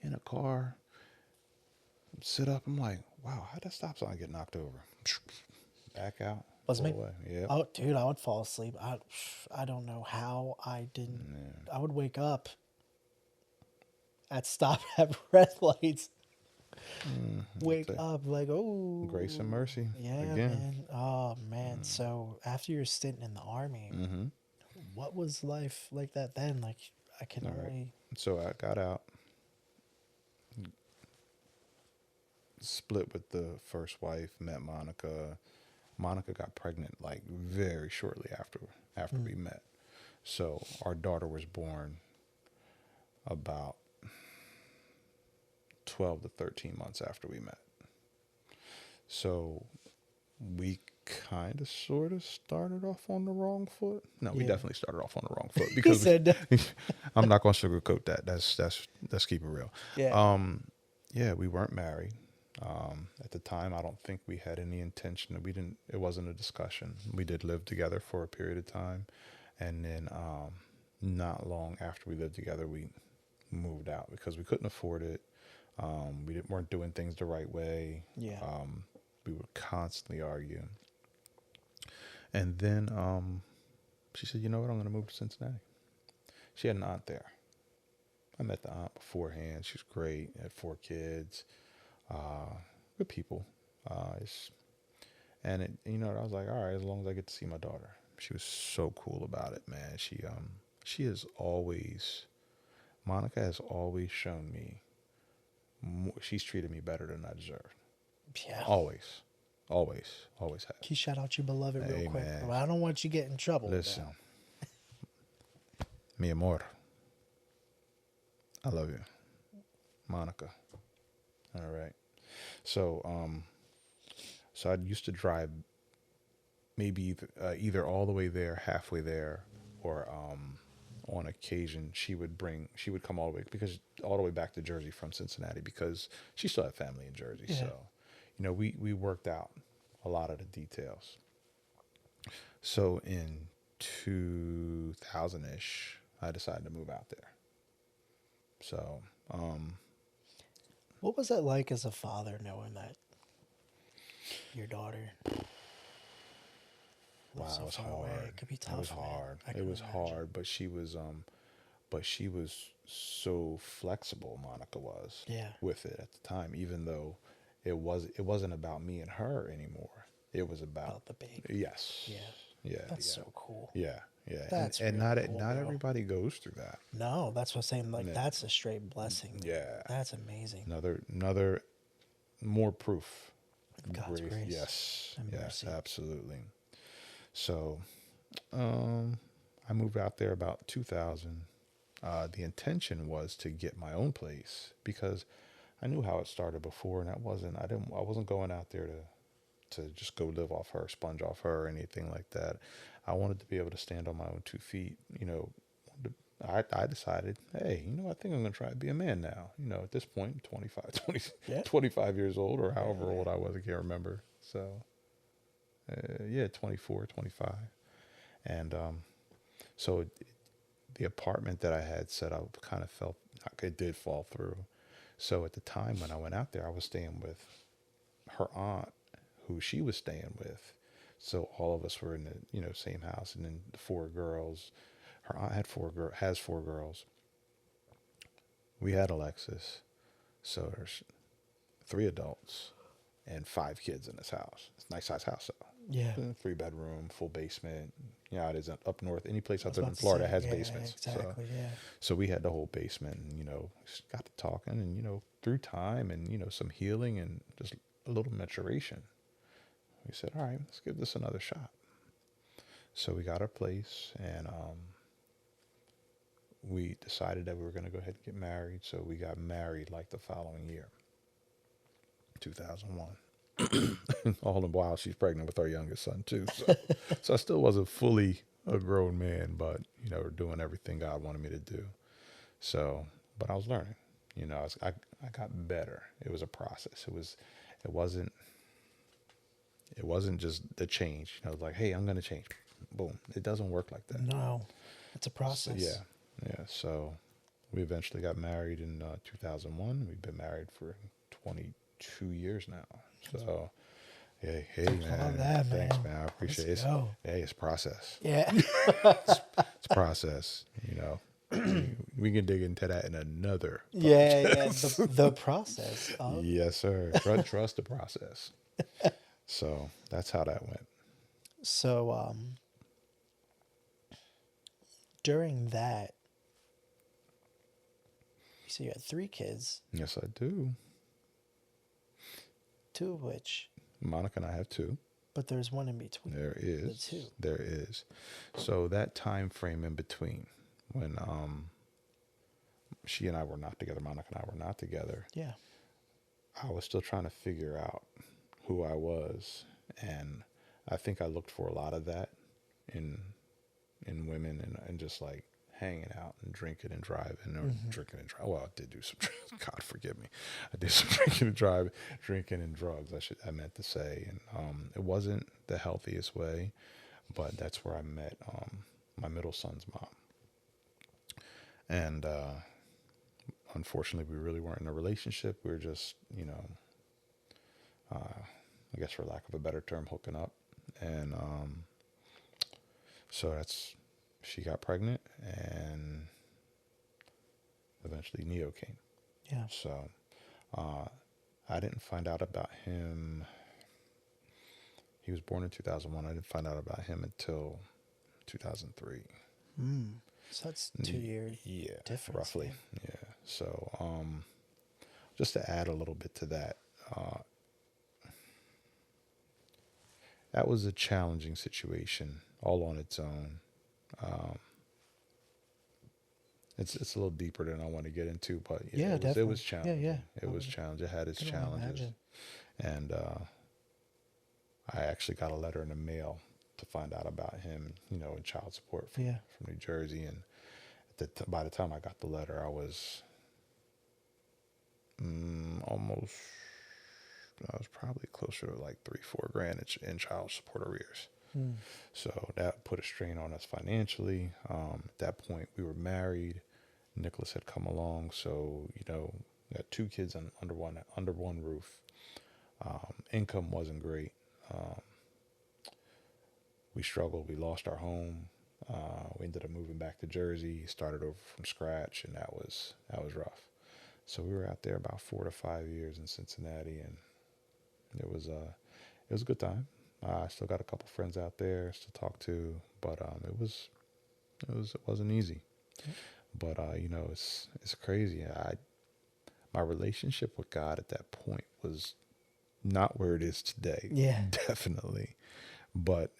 In a car, sit up. I'm like, wow, how'd that stop sign get knocked over? Back out, Was pull me? away. Yep. Oh, dude, I would fall asleep. I don't know how I didn't. I would wake up at stop at red lights. Wake That's it. up like, Grace and oh, mercy yeah, again. man. Oh man. So after your stint in the army, Mm-hmm. what was life like that then? Like, I can All right. only. So I got out, split with the first wife, met Monica. Monica got pregnant like very shortly after we met. So our daughter was born about 12 to 13 months after we met. So we kind of sort of started off on the wrong foot. No, we Yeah. definitely started off on the wrong foot He because said, I'm not going to sugarcoat that. Let's keep it real. yeah. Yeah, we weren't married. At the time, I don't think we had any intention. We didn't. It wasn't a discussion. We did live together for a period of time, and then not long after we lived together, we moved out because we couldn't afford it. Weren't doing things the right way. Yeah. We were constantly arguing, and then she said, "You know what? I'm going to move to Cincinnati." She had an aunt there. I met the aunt beforehand. She was great. Had 4 kids. Good people. And I was like, all right, as long as I get to see my daughter. She was so cool about it, man. She has always, Monica has always shown me, she's treated me better than I deserve. Yeah. Always, always, always has. Can you shout out your beloved real Hey, quick? man. Well, I don't want you to get in trouble. Listen, Now. mi amor, I love you, Monica. All right. So, so I used to drive maybe either all the way there, halfway there, or on occasion she would come all the way back to Jersey from Cincinnati because she still had family in Jersey. Yeah. So, we worked out a lot of the details. So in 2000-ish, I decided to move out there. So, What was that like as a father, knowing that your daughter wow, lives so it was far away? hard. It could be tough. It was man. hard. I It can was imagine. hard, but she was so flexible. Monica was Yeah. with it at the time, even though it wasn't about me and her anymore. It was about About the baby. yes, Yeah. yeah, That's yeah, so cool. yeah, yeah. That's and really not cool, not bro. everybody goes through that. No, that's what I'm saying. Like, Yeah. that's a straight blessing. Yeah, That's amazing. another more proof. God's grace Yes, and yes, mercy. absolutely. So, I moved out there about 2000. The intention was to get my own place because I knew how it started before, and I wasn't going out there to just go live off her, sponge off her, or anything like that. I wanted to be able to stand on my own 2 feet. I decided, hey, I think I'm going to try to be a man now. At this point, Yeah. 25 years old, or however old I was, I can't remember. So, yeah, 24, 25. And so the apartment that I had set up kind of it did fall through. So at the time when I went out there, I was staying with her aunt, who she was staying with. So all of us were in the same house, and then the 4 girls. Her aunt has 4 girls. We had Alexis. So there's 3 adults and 5 kids in this house. It's a nice size house though. Yeah. 3 bedroom, full basement. Yeah, it is up north. Any place I was other than about to Florida say, has yeah, basements. exactly. Yeah. So we had the whole basement, and just got to talking, and through time, and some healing, and just a little maturation, we said, all right, let's give this another shot. So we got our place, and we decided that we were going to go ahead and get married. So we got married like the following year, 2001. All the while she's pregnant with our youngest son too. So I still wasn't fully a grown man, but we're doing everything God wanted me to do. So, but I was learning. I got better. It was a process. It wasn't just the change. Like, hey, I'm going to change. Boom. It doesn't work like that. No, it's a So, process. yeah. So we eventually got married in 2001. We've been married for 22 years now. So, hey, man. Love that, Thanks, man. man. I appreciate Let's it. go. Hey, it's process. Yeah. It's process. We can dig into that in another. Yeah. The process. Of, Yes, sir. Trust the process. So that's how that went. so, during that, so you had 3 kids, Yes, I do. 2 of which, Monica and I have 2. but there's one in between. There is. The 2. There is. So that time frame in between when she and I were not together, Monica and I were not together, Yeah. I was still trying to figure out who I was, and I think I looked for a lot of that in women, and just like hanging out and drinking and driving, or drinking and driving. Well, I did do some. God forgive me. I did some drinking and driving, drinking and drugs. I meant to say, and it wasn't the healthiest way, but that's where I met my middle son's mom, and unfortunately, we really weren't in a relationship. We were just, I guess for lack of a better term, hooking up, and so she got pregnant, and eventually Neo came. Yeah. So I didn't find out about him. He was born in 2001. I didn't find out about him until 2003. So that's 2 years. Yeah, difference, roughly. man. Yeah. So just to add a little bit to that, that was a challenging situation all on its own. It's a little deeper than I want to get into, but Yeah, it definitely. was challenging. Yeah. It was challenging. It had its Can only challenges, imagine. and I actually got a letter in the mail to find out about him, in child support from New Jersey, and by the time I got the letter, I was almost. I was probably closer to like $3-4 grand in child support arrears. So that put a strain on us financially. At that point, we were married. Nicholas had come along, so we got 2 kids under one roof. Income wasn't great. We struggled. We lost our home. We ended up moving back to Jersey. Started over from scratch, and that was rough. So we were out there about 4 to 5 years in Cincinnati, and it was a good time. I still got a couple friends out there to talk to, but it wasn't easy. But it's crazy. My relationship with God at that point was not where it is today. Yeah. Definitely. But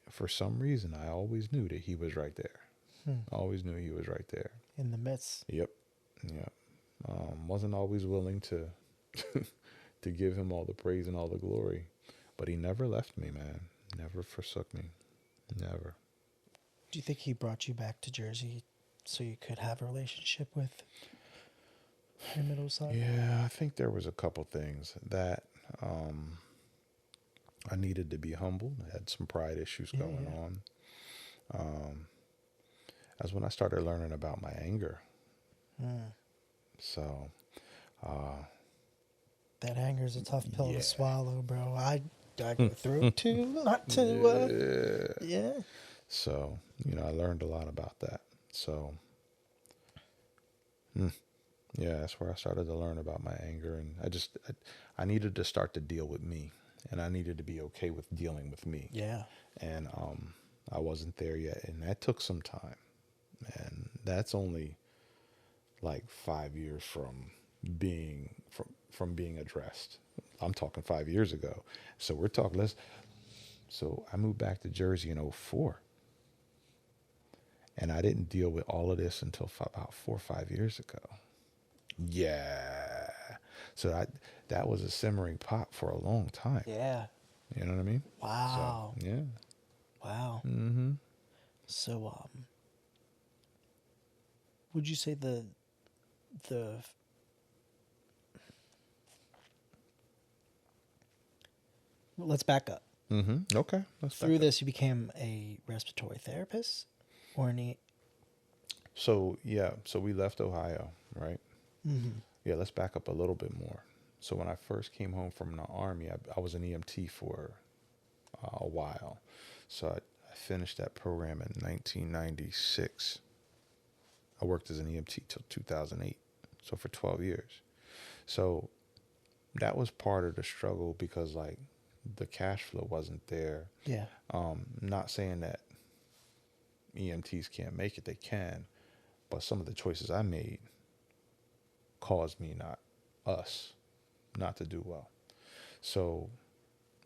for some reason, I always knew that He was right there. I always knew He was right there. In the midst. Yep. Wasn't always willing to to give Him all the praise and all the glory, but He never left me, man. Never forsook me. Never. Do you think He brought you back to Jersey so you could have a relationship with your middle son? Yeah, I think there was a couple things that I needed to be humble. I had some pride issues going on. That's when I started learning about my anger. So that anger is a tough pill Yeah. to swallow, bro. I go through it too. Not to, yeah. So, I learned a lot about that. So, yeah, that's where I started to learn about my anger. And I needed to start to deal with me and I needed to be okay with dealing with me. Yeah. And I wasn't there yet, and that took some time. And that's only like 5 years being from being addressed. I'm talking 5 years ago. So we're talking so I moved back to Jersey in '04. And I didn't deal with all of this until about 4 or 5 years ago. Yeah. So that was a simmering pot for a long time. Yeah. You know what I mean? Wow. So, yeah. Wow. Mm-hmm. So, would you say the let's back up. Mm-hmm. Okay. Through this, you became a respiratory therapist, or any? So we left Ohio, right? Mm-hmm. Yeah, let's back up a little bit more. So when I first came home from the Army, I was an EMT for a while. So I finished that program in 1996. I worked as an EMT till 2008, so for 12 years. So that was part of the struggle because, like, the cash flow wasn't there. Yeah. Not saying that EMTs can't make it, they can, but some of the choices I made caused me, not to do well. So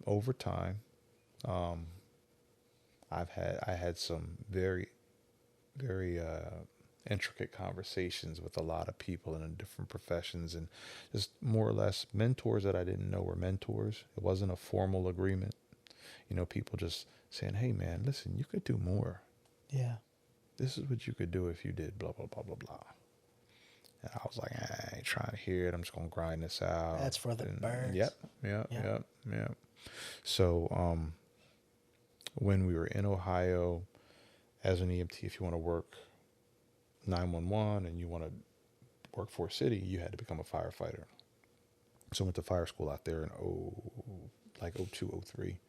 over time, I had some very, very intricate conversations with a lot of people in different professions, and just more or less mentors that I didn't know were mentors. It wasn't a formal agreement. People just saying, "Hey, man, listen, you could do more. Yeah. This is what you could do if you did blah, blah, blah, blah, blah." And I was like, I ain't trying to hear it. I'm just going to grind this out. That's for the birds. Yep. So when we were in Ohio as an EMT, if you want to work 911 and you want to work for a city, you had to become a firefighter. So I went to fire school out there in 02, 03.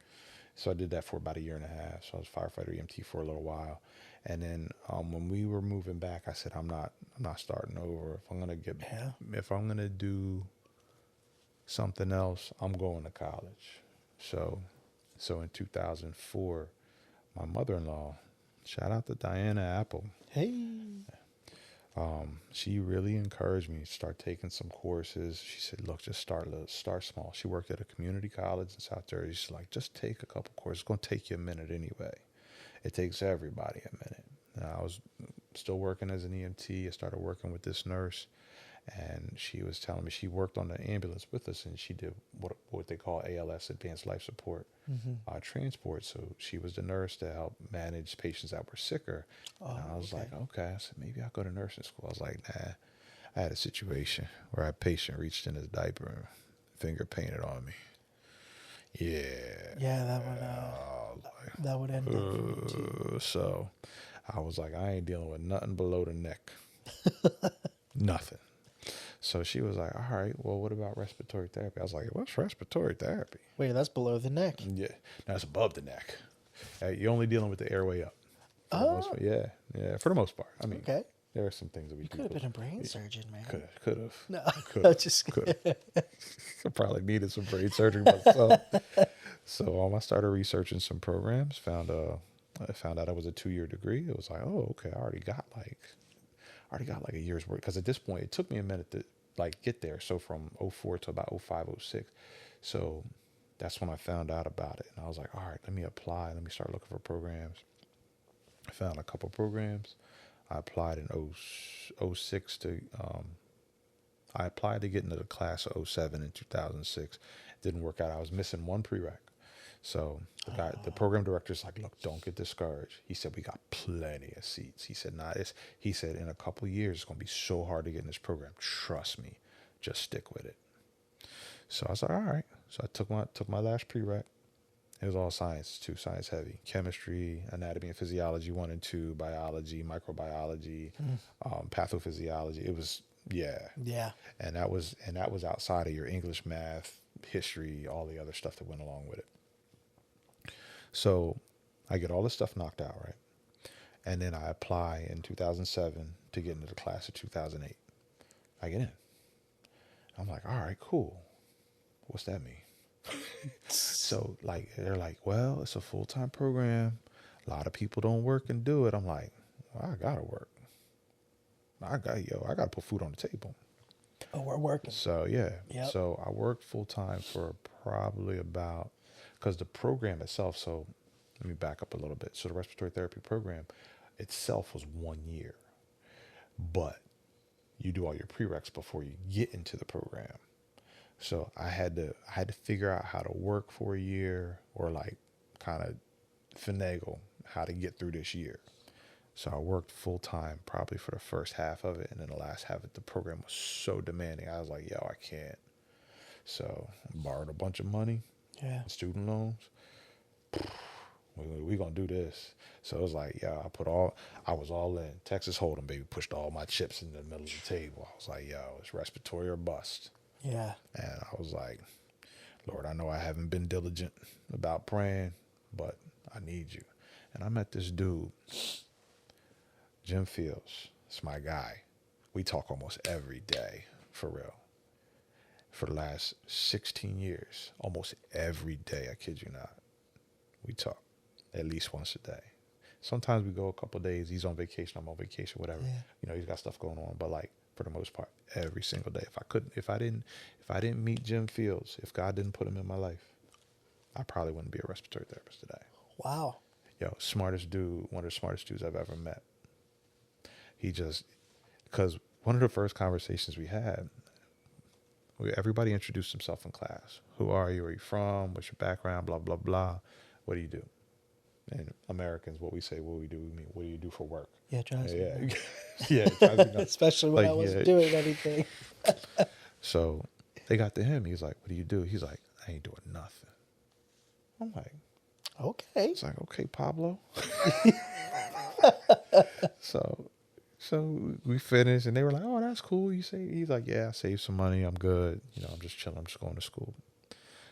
So I did that for about a year and a half. So I was firefighter EMT for a little while. And then when we were moving back, I said, I'm not starting over. If I'm gonna do something else, I'm going to college. So in 2004, my mother-in-law, shout out to Diana Apple. Hey. She really encouraged me to start taking some courses. She said, look, just start small. She worked at a community college in South Jersey. She's like, just take a couple courses. It's going to take you a minute anyway. It takes everybody a minute. And I was still working as an EMT. I started working with this nurse, and she was telling me she worked on the ambulance with us, and she did what they call ALS, Advanced Life Support, transport. So she was the nurse to help manage patients that were sicker. And I was like, okay. I said, maybe I'll go to nursing school. I was like, nah. I had a situation where a patient reached in his diaper and finger painted on me. Yeah. Yeah, that would end up for me too. So I was like, I ain't dealing with nothing below the neck. Nothing. So she was like, all right, well, what about respiratory therapy? I was like, what's respiratory therapy? Wait, that's below the neck. Yeah, that's above the neck. You're only dealing with the airway up. For the most part. Yeah, for the most part. I mean, Okay. There are some things that we You could have been a brain surgeon, man. Could have. No, Could just have. I probably needed some brain surgery myself. So I started researching some programs. I found out it was a 2-year degree. It was like, oh, okay, I already got like a year's work. Because at this point, it took me a minute to get there. So from 04 to about 05, 06. So that's when I found out about it. And I was like, all right, let me apply. Let me start looking for programs. I found a couple programs. I applied in 06 to, I applied to get into the class of 07 in 2006. It didn't work out. I was missing one prereq. So the program director's like, look, don't get discouraged. He said, we got plenty of seats. He said, he said, in a couple of years, it's going to be so hard to get in this program. Trust me, just stick with it. So I was like, all right. So I took my last prereq. It was all science too, science heavy. Chemistry, anatomy and physiology 1 and 2, biology, microbiology, pathophysiology. It was, yeah. And that was outside of your English, math, history, all the other stuff that went along with it. So I get all this stuff knocked out, right? And then I apply in 2007 to get into the class of 2008. I get in. I'm like, all right, cool. What's that mean? So like they're like, well, it's a full-time program. A lot of people don't work and do it. I'm like, well, I gotta work. I gotta put food on the table. Oh, we're working. So yeah. Yep. So I worked full time for probably about, because the program itself. So let me back up a little bit. So the respiratory therapy program itself was 1 year, but you do all your prereqs before you get into the program. So I had to figure out how to work for a year, or like kind of finagle how to get through this year. So I worked full time probably for the first half of it, and then the last half of it, the program was so demanding. I was like, yo, I can't. So I borrowed a bunch of money, Yeah. student loans. We gonna do this. So it was like, yeah, I was all in. Texas Hold'em, baby, pushed all my chips in the middle of the table. I was like, yo, it's respiratory or bust. Yeah. And I was like, Lord, I know I haven't been diligent about praying, but I need you. And I met this dude, Jim Fields. It's my guy. We talk almost every day, for real. For the last 16 years, almost every day, I kid you not, we talk at least once a day. Sometimes we go a couple of days. He's on vacation. I'm on vacation. Whatever. Yeah. You know, he's got stuff going on. But like for the most part, every single day. If I didn't meet Jim Fields, if God didn't put him in my life, I probably wouldn't be a respiratory therapist today. Wow. Yo, smartest dude, one of the smartest dudes I've ever met. Because one of the first conversations we had, everybody introduced himself in class. Who are you? Where are you from? What's your background? Blah, blah, blah. What do you do? And Americans, what we say, what we do, we mean, what do you do for work? Yeah, it drives me Yeah. nuts. Yeah, it drives me nuts. Especially when Like, I wasn't yeah. doing anything. So they got to him. He's like, what do you do? He's like, I ain't doing nothing. I'm like, Okay. it's like, okay, Pablo. So we finished, and they were like, oh, that's cool. You say, he's like, yeah, I saved some money. I'm good. You know, I'm just chilling. I'm just going to school.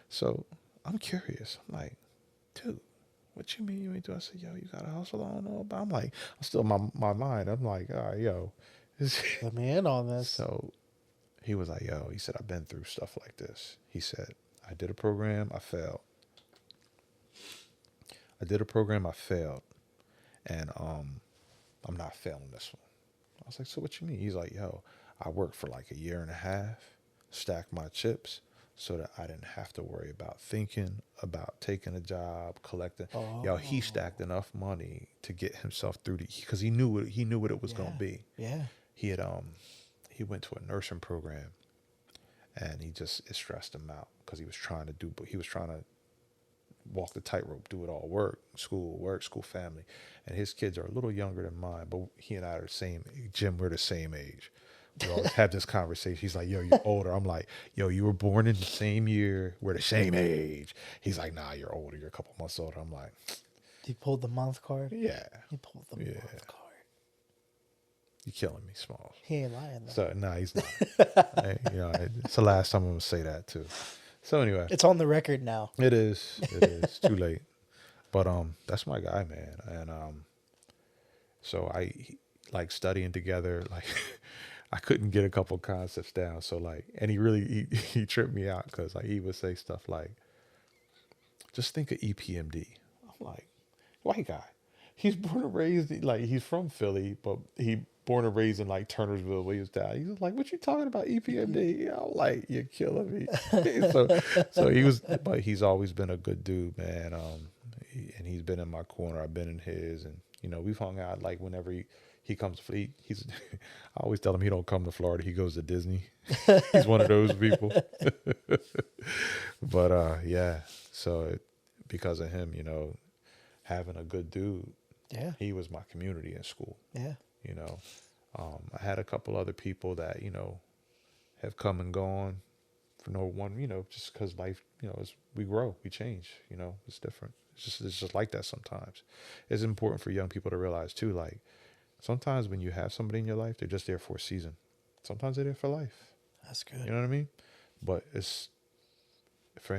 So I'm curious. I'm like, dude, what you mean you ain't do? I said, yo, you got a hustle? I don't know about. I'm like, I'm still in my mind. I'm like, all right, yo. Let me in on this. So he was like, yo, he said, I've been through stuff like this. He said, I did a program, I failed. And I'm not failing this one. I was like, so what you mean? He's like, yo, I worked for like a year and a half, stacked my chips so that I didn't have to worry about thinking about taking a job, collecting. Yo, he stacked enough money to get himself through because he knew what it was gonna be. Yeah. He went to a nursing program, and it stressed him out because he was trying to walk the tightrope, do it all, work, school, family. And his kids are a little younger than mine, but he and I are the same. Jim, we're the same age. We always have this conversation. He's like, yo, you're older. I'm like, yo, you were born in the same year. We're the same age. He's like, nah, you're older. You're a couple months older. I'm like, He pulled the month card. yeah. He pulled the month card. You're killing me, Smalls. He ain't lying though. So, nah, he's not. It's the last time I'm going to say that, too. So, anyway. It's on the record now. It is. Too late. But that's my guy, man. And so like studying together, like I couldn't get a couple concepts down. So like, and he tripped me out because like he would say stuff like, just think of EPMD. I'm like, white guy. He's born and raised, like he's from Philly, but he born and raised in like Turnersville, Williamstown. He was like, what you talking about EPMD? I'm like, you're killing me. But he's always been a good dude, man. And he's been in my corner. I've been in his, and we've hung out like whenever he comes to he's I always tell him he don't come to Florida, he goes to Disney. He's one of those people. But yeah, so because of him, having a good dude, Yeah. he was my community in school. Yeah. I had a couple other people that have come and gone for no one, just because life, we grow, we change, it's different. It's just like that sometimes. It's important for young people to realize too, like sometimes when you have somebody in your life, they're just there for a season. Sometimes they're there for life. That's good. You know what I mean? But it's for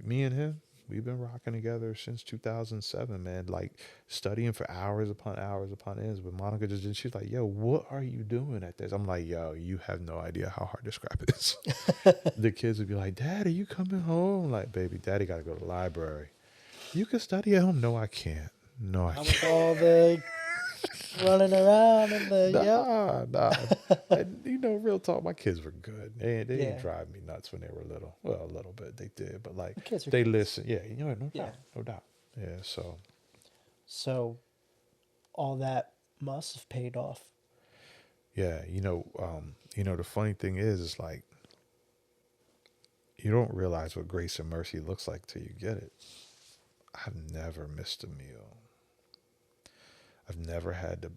me and him, we've been rocking together since 2007, man. Like studying for hours upon ends. But Monica just, she's like, yo, what are you doing at this? I'm like, yo, you have no idea how hard this crap is. The kids would be like, Dad, are you coming home? I'm like, baby, Daddy got to go to the library. You can study at home. No, I can't. No, I Not can't. with all the running around and the yep. Nah. And, you know, real talk, my kids were good. They Yeah. didn't drive me nuts when they were little. Well, a little bit they did, but like The kids are they kids. listen. Yeah, you know, no Yeah. doubt, no doubt. Yeah, so So all that must have paid off. yeah, the funny thing is like you don't realize what grace and mercy looks like till you get it. I've never missed a meal. I've never had to,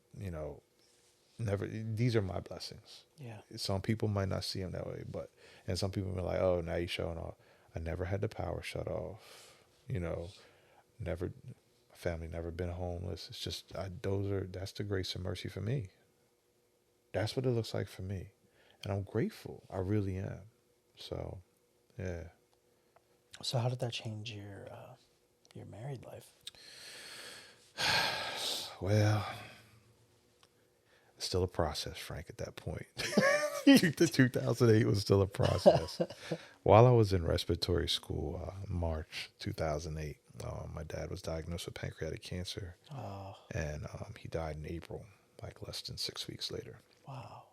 never. These are my blessings. Yeah. Some people might not see them that way, and some people be like, "Oh, now you showing off." I never had the power shut off. Never. My family never been homeless. It's just that's the grace and mercy for me. That's what it looks like for me, and I'm grateful. I really am. So, yeah. So how did that change your married life? Well, it's still a process, Frank, at that point. The 2008 was still a process. While I was in respiratory school, March 2008, my dad was diagnosed with pancreatic cancer, Oh, and he died in April, like less than 6 weeks later. wow.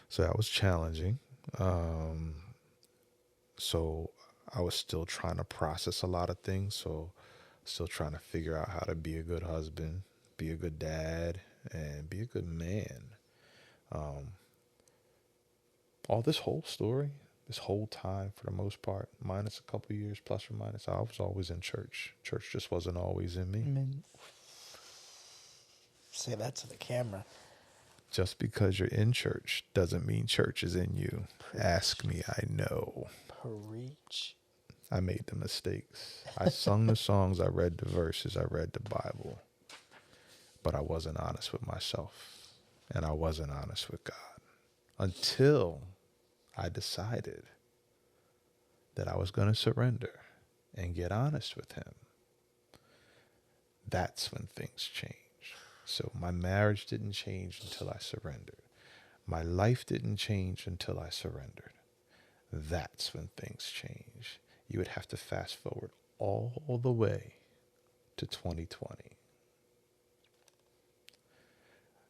So that was challenging. So I was still trying to process a lot of things. So still trying to figure out how to be a good husband, be a good dad, and be a good man. All this whole story, this whole time for the most part, minus a couple years, plus or minus, I was always in church. Church just wasn't always in I me. mean, say that to the camera. Just because you're in church doesn't mean church is in you. Ask me, I know. Preach. I made the mistakes. I sung the songs, I read the verses, I read the Bible. But I wasn't honest with myself. And I wasn't honest with God. Until I decided that I was going to surrender and get honest with him. That's when things changed. So my marriage didn't change until I surrendered. My life didn't change until I surrendered. That's when things change. You would have to fast forward all the way to 2020.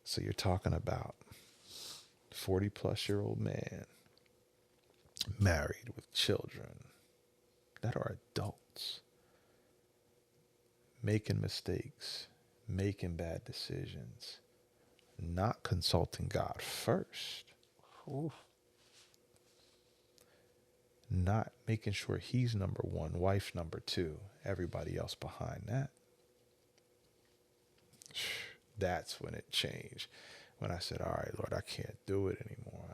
So you're talking about 40-plus-year-old man, married with children that are adults, making mistakes, making bad decisions, not consulting God first, Oof. not making sure he's number one, wife number two, everybody else behind that. That's when it changed. When I said, all right, Lord, I can't do it anymore.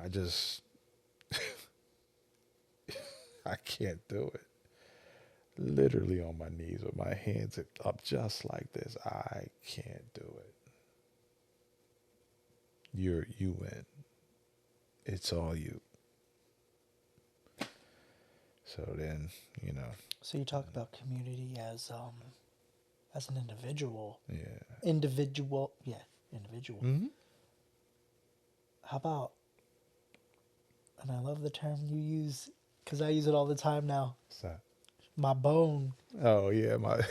I can't do it. Literally on my knees with my hands up just like this. I can't do it. You win. It's all you. So then, So you talk about community as an individual. yeah. Individual. Mm-hmm. How about, and I love the term you use because I use it all the time now. What's that? My bone. Oh yeah, my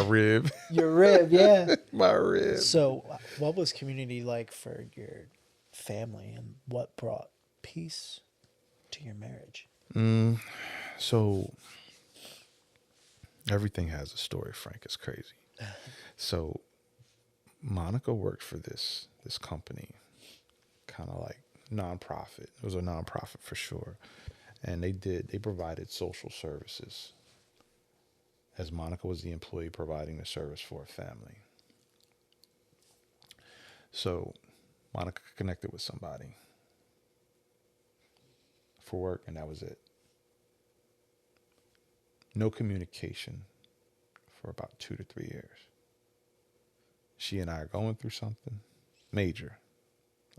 rib. Your rib, yeah. My rib. So, what was community like for your family, and what brought peace to your marriage? So everything has a story, Frank. It's crazy. So Monica worked for this company, kind of like nonprofit. It was a nonprofit for sure. And they provided social services, as Monica was the employee providing the service for a family. So Monica connected with somebody for work, and that was it. No communication for about 2 to 3 years. She and I are going through something major.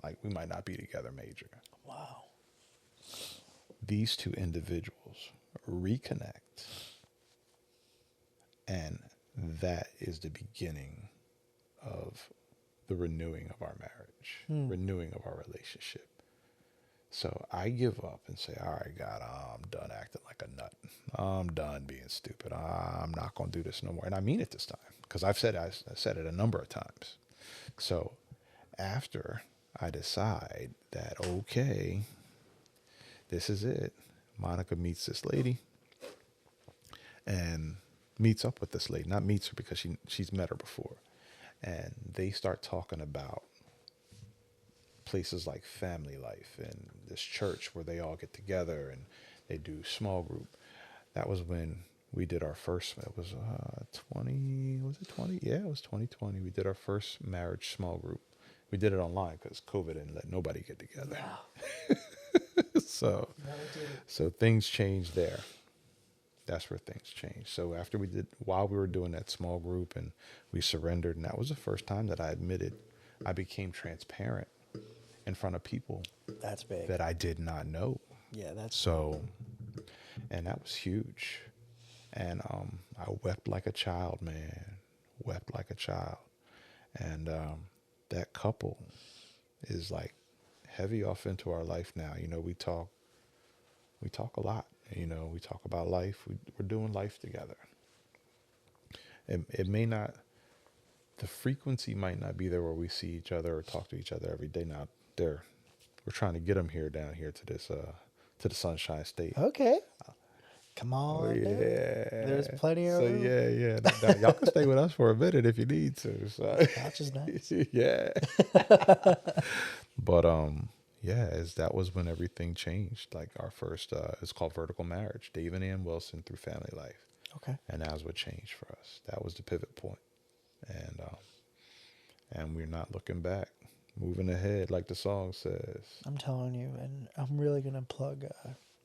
Like, we might not be together major. Wow. These two individuals reconnect And that is the beginning of the renewing of our marriage, renewing of our relationship. So I give up and say, all right, God, I'm done acting like a nut. I'm done being stupid. I'm not going to do this no more. And I mean it this time because I said it a number of times. So after I decide that, okay, this is it, Monica meets this lady and meets up with this lady, not meets her because she's met her before. And they start talking about places like Family Life and this church where they all get together and they do small group. That was when we did our first, it was 20, was it 20? Yeah, it was 2020. We did our first marriage small group. We did it online because COVID didn't let nobody get together. Wow. So things changed there. That's where things changed. So while we were doing that small group and we surrendered, and that was the first time that I admitted I became transparent in front of people That's big. that I did not know. Yeah, that's So, and that was huge. And I wept like a child, man. Wept like a child. And that couple is like heavy off into our life now. You know, we talk a lot. You know, we talk about life. We're doing life together. It may not, the frequency might not be there where we see each other or talk to each other every day. Now, we're trying to get them down here to this, to the Sunshine State. okay. Come on. Oh, dude. yeah. There's plenty of So room. yeah. Now, y'all can stay with us for a minute if you need to. So. Couch is nice. Yeah. But yeah, that was when everything changed. Like our first, it's called Vertical Marriage. Dave and Ann Wilson through Family Life. Okay. And that was what changed for us. That was the pivot point. And we're not looking back, moving ahead, like the song says. I'm telling you, and I'm really gonna plug.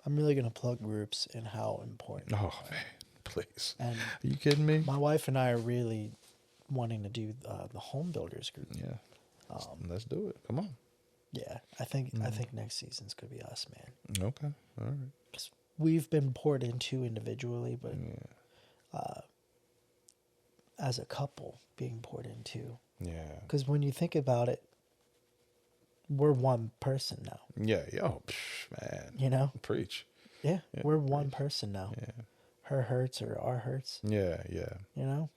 I'm really gonna plug groups and how important. Oh man, please. And Are you kidding me? my wife and I are really wanting to do the home builders group. Yeah. Let's do it. Come on. Yeah, I think next season's gonna be us, man. Okay. All right. 'Cause we've been poured into individually, but Yeah. as a couple being poured into. Yeah. Because when you think about it, we're one person now. Yeah. Oh, man. You know? Preach. Yeah, we're one person now. Yeah. Her hurts or our hurts. Yeah. Yeah. You know?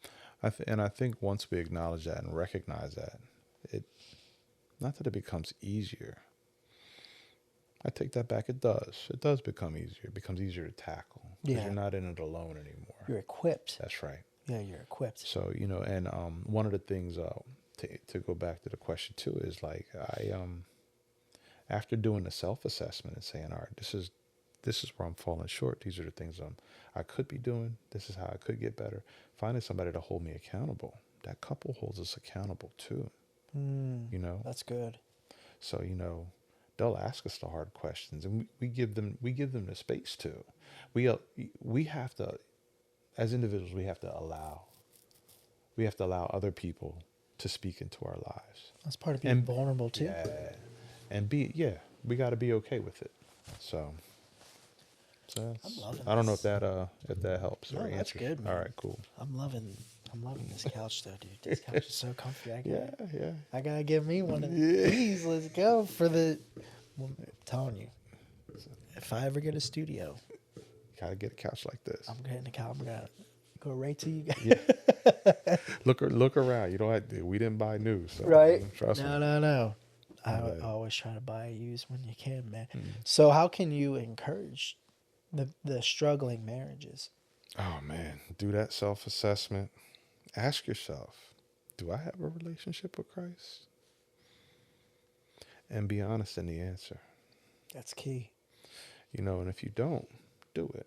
And I think once we acknowledge that and recognize that, not that it becomes easier. I take that back. It does. It does become easier. It becomes easier to tackle. Because Yeah. you're not in it alone anymore. You're equipped. That's right. Yeah, you're equipped. So, you know, and one of the things to go back to the question too is like after doing the self-assessment and saying, all right, this is where I'm falling short. These are the things I could be doing. This is how I could get better. Finding somebody to hold me accountable. That couple holds us accountable too. You know, That's good. so you know, they'll ask us the hard questions, and we give them the space to. We have to, as individuals, we have to allow other people to speak into our lives. That's part of being And- vulnerable too. Yeah, and we got to be okay with it. So I'm loving I don't know this. if that helps. No, or that's answers. good, man. All right, cool. I'm loving this couch though, dude. This couch is so comfy. Yeah. I gotta give me one of Yeah. these. Let's go for the. Well, I'm telling you, if I ever get a studio, Gotta get a couch like this. I'm getting a couch. I'm gonna go right to you guys. Yeah. Look around. You don't have to, we didn't buy new, so Right? Trust me. No. I Right. always try to buy used when you can, man. Mm. So how can you encourage the struggling marriages? Oh man, do that self-assessment. Ask yourself, do I have a relationship with Christ? And be honest in the answer. That's key. You know, and if you don't, do it.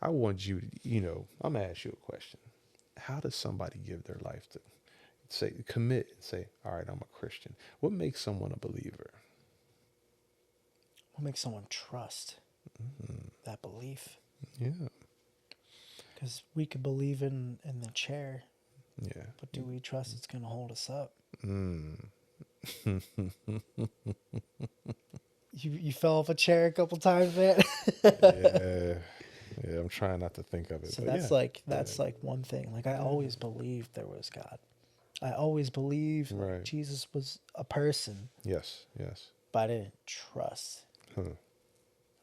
I want you, you know, I'm gonna ask you a question. How does somebody give their life to commit and say, all right, I'm a Christian? What makes someone a believer? What makes someone trust that belief? Yeah. Because we could believe in the chair, Yeah. but do we trust it's going to hold us up? You fell off a chair a couple times, man. Yeah. Yeah, I'm trying not to think of it. So But that's yeah. like one thing. Like I always believed there was God. I always believed like Right. Jesus was a person, Yes. Yes. but I didn't trust. Huh.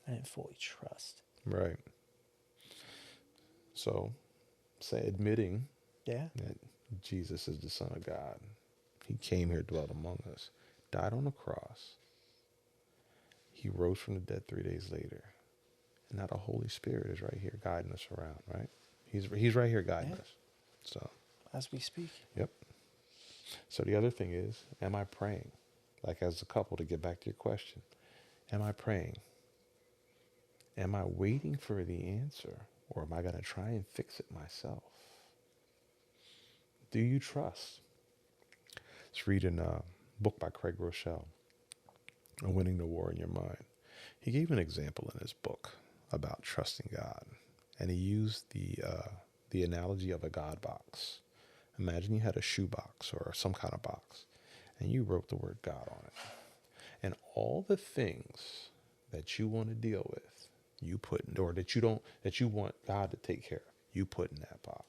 I didn't fully trust. Right. So, say admitting Yeah. that Jesus is the Son of God. He came here, dwelt among us, died on the cross. He rose from the dead 3 days later. And now the Holy Spirit is right here guiding us around, right? He's right here guiding Yeah. us. So, As we speak. yep. So the other thing is, am I praying? Like as a couple, to get back to your question, am I praying? Am I waiting for the answer, or am I going to try and fix it myself? Do you trust? Let's read in a book by Craig Rochelle, Winning the War in Your Mind. He gave an example in his book about trusting God, and he used the analogy of a God box. Imagine you had a shoe box or some kind of box, and you wrote the word God on it. And all the things that you want to deal with, you put in, or that you want God to take care of, you put in that box.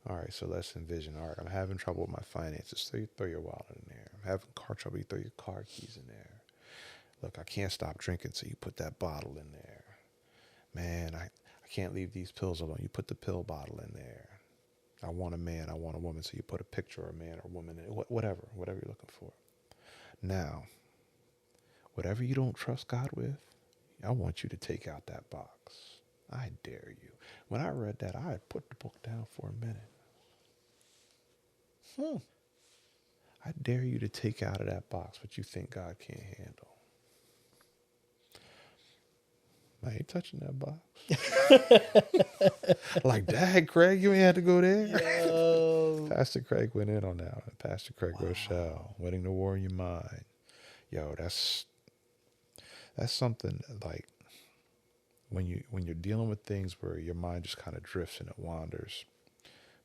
All right, so let's envision. All right, I'm having trouble with my finances. So you throw your wallet in there. I'm having car trouble. You throw your car keys in there. Look, I can't stop drinking, so you put that bottle in there. Man, I can't leave these pills alone. You put the pill bottle in there. I want a man, I want a woman, so you put a picture of a man or a woman in it. Whatever you're looking for. Now, whatever you don't trust God with, I want you to take out that box. I dare you. When I read that, I had put the book down for a minute. I dare you to take out of that box what you think God can't handle. I ain't touching that box. Like, Dad, Craig, you ain't had to go there. Yo. Pastor Craig went in on that one. Pastor Craig Rochelle, Winning the War in Your Mind. Yo, that's something like when you're dealing with things where your mind just kind of drifts and it wanders.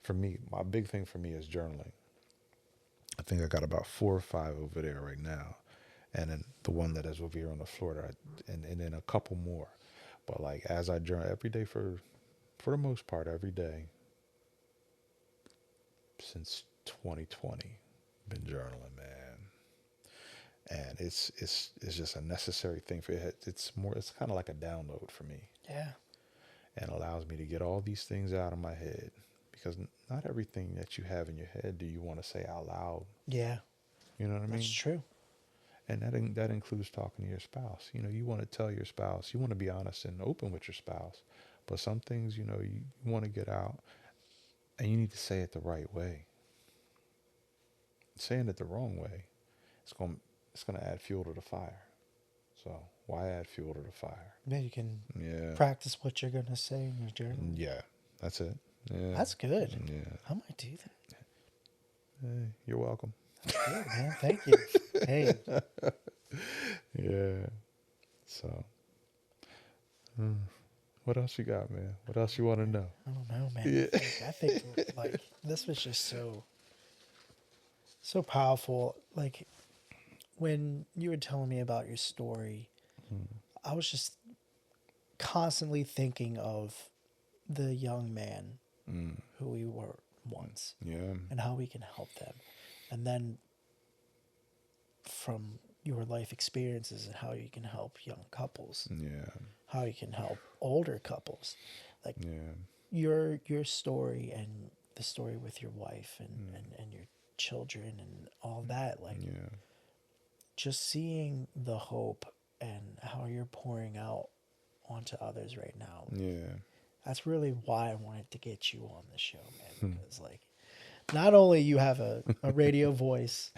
For me, my big thing for me is journaling. I think I got about 4 or 5 over there right now, and then the one that is over here on the floor, and then a couple more. But like as I journal every day for the most part, every day since 2020, been journaling, man. And it's just a necessary thing for it. It's kind of like a download for me. Yeah. And allows me to get all these things out of my head, because not everything that you have in your head do you want to say out loud. Yeah. You know what I mean? That's true. And that includes talking to your spouse. You know, you want to tell your spouse, you want to be honest and open with your spouse, but some things, you know, you want to get out, and you need to say it the right way. Saying it the wrong way, it's going to add fuel to the fire. So why add fuel to the fire? Yeah, you can Yeah. practice what you're gonna say in your journal. Yeah, that's it. Yeah. That's good. Yeah. I might do that. Hey, you're welcome. That's good, man. Thank you. Hey. Yeah. So, what else you got, man? What else you want to know? I don't know, man. Yeah. I think like this was just so powerful. Like when you were telling me about your story, I was just constantly thinking of the young man who we were once Yeah. and how we can help them. And then from your life experiences and how you can help young couples, Yeah. how you can help older couples. Like Yeah. your story and the story with your wife and your children and all that, like Yeah. just seeing the hope and how you're pouring out onto others right now. Yeah. That's really why I wanted to get you on the show, man. Because like not only you have a radio voice,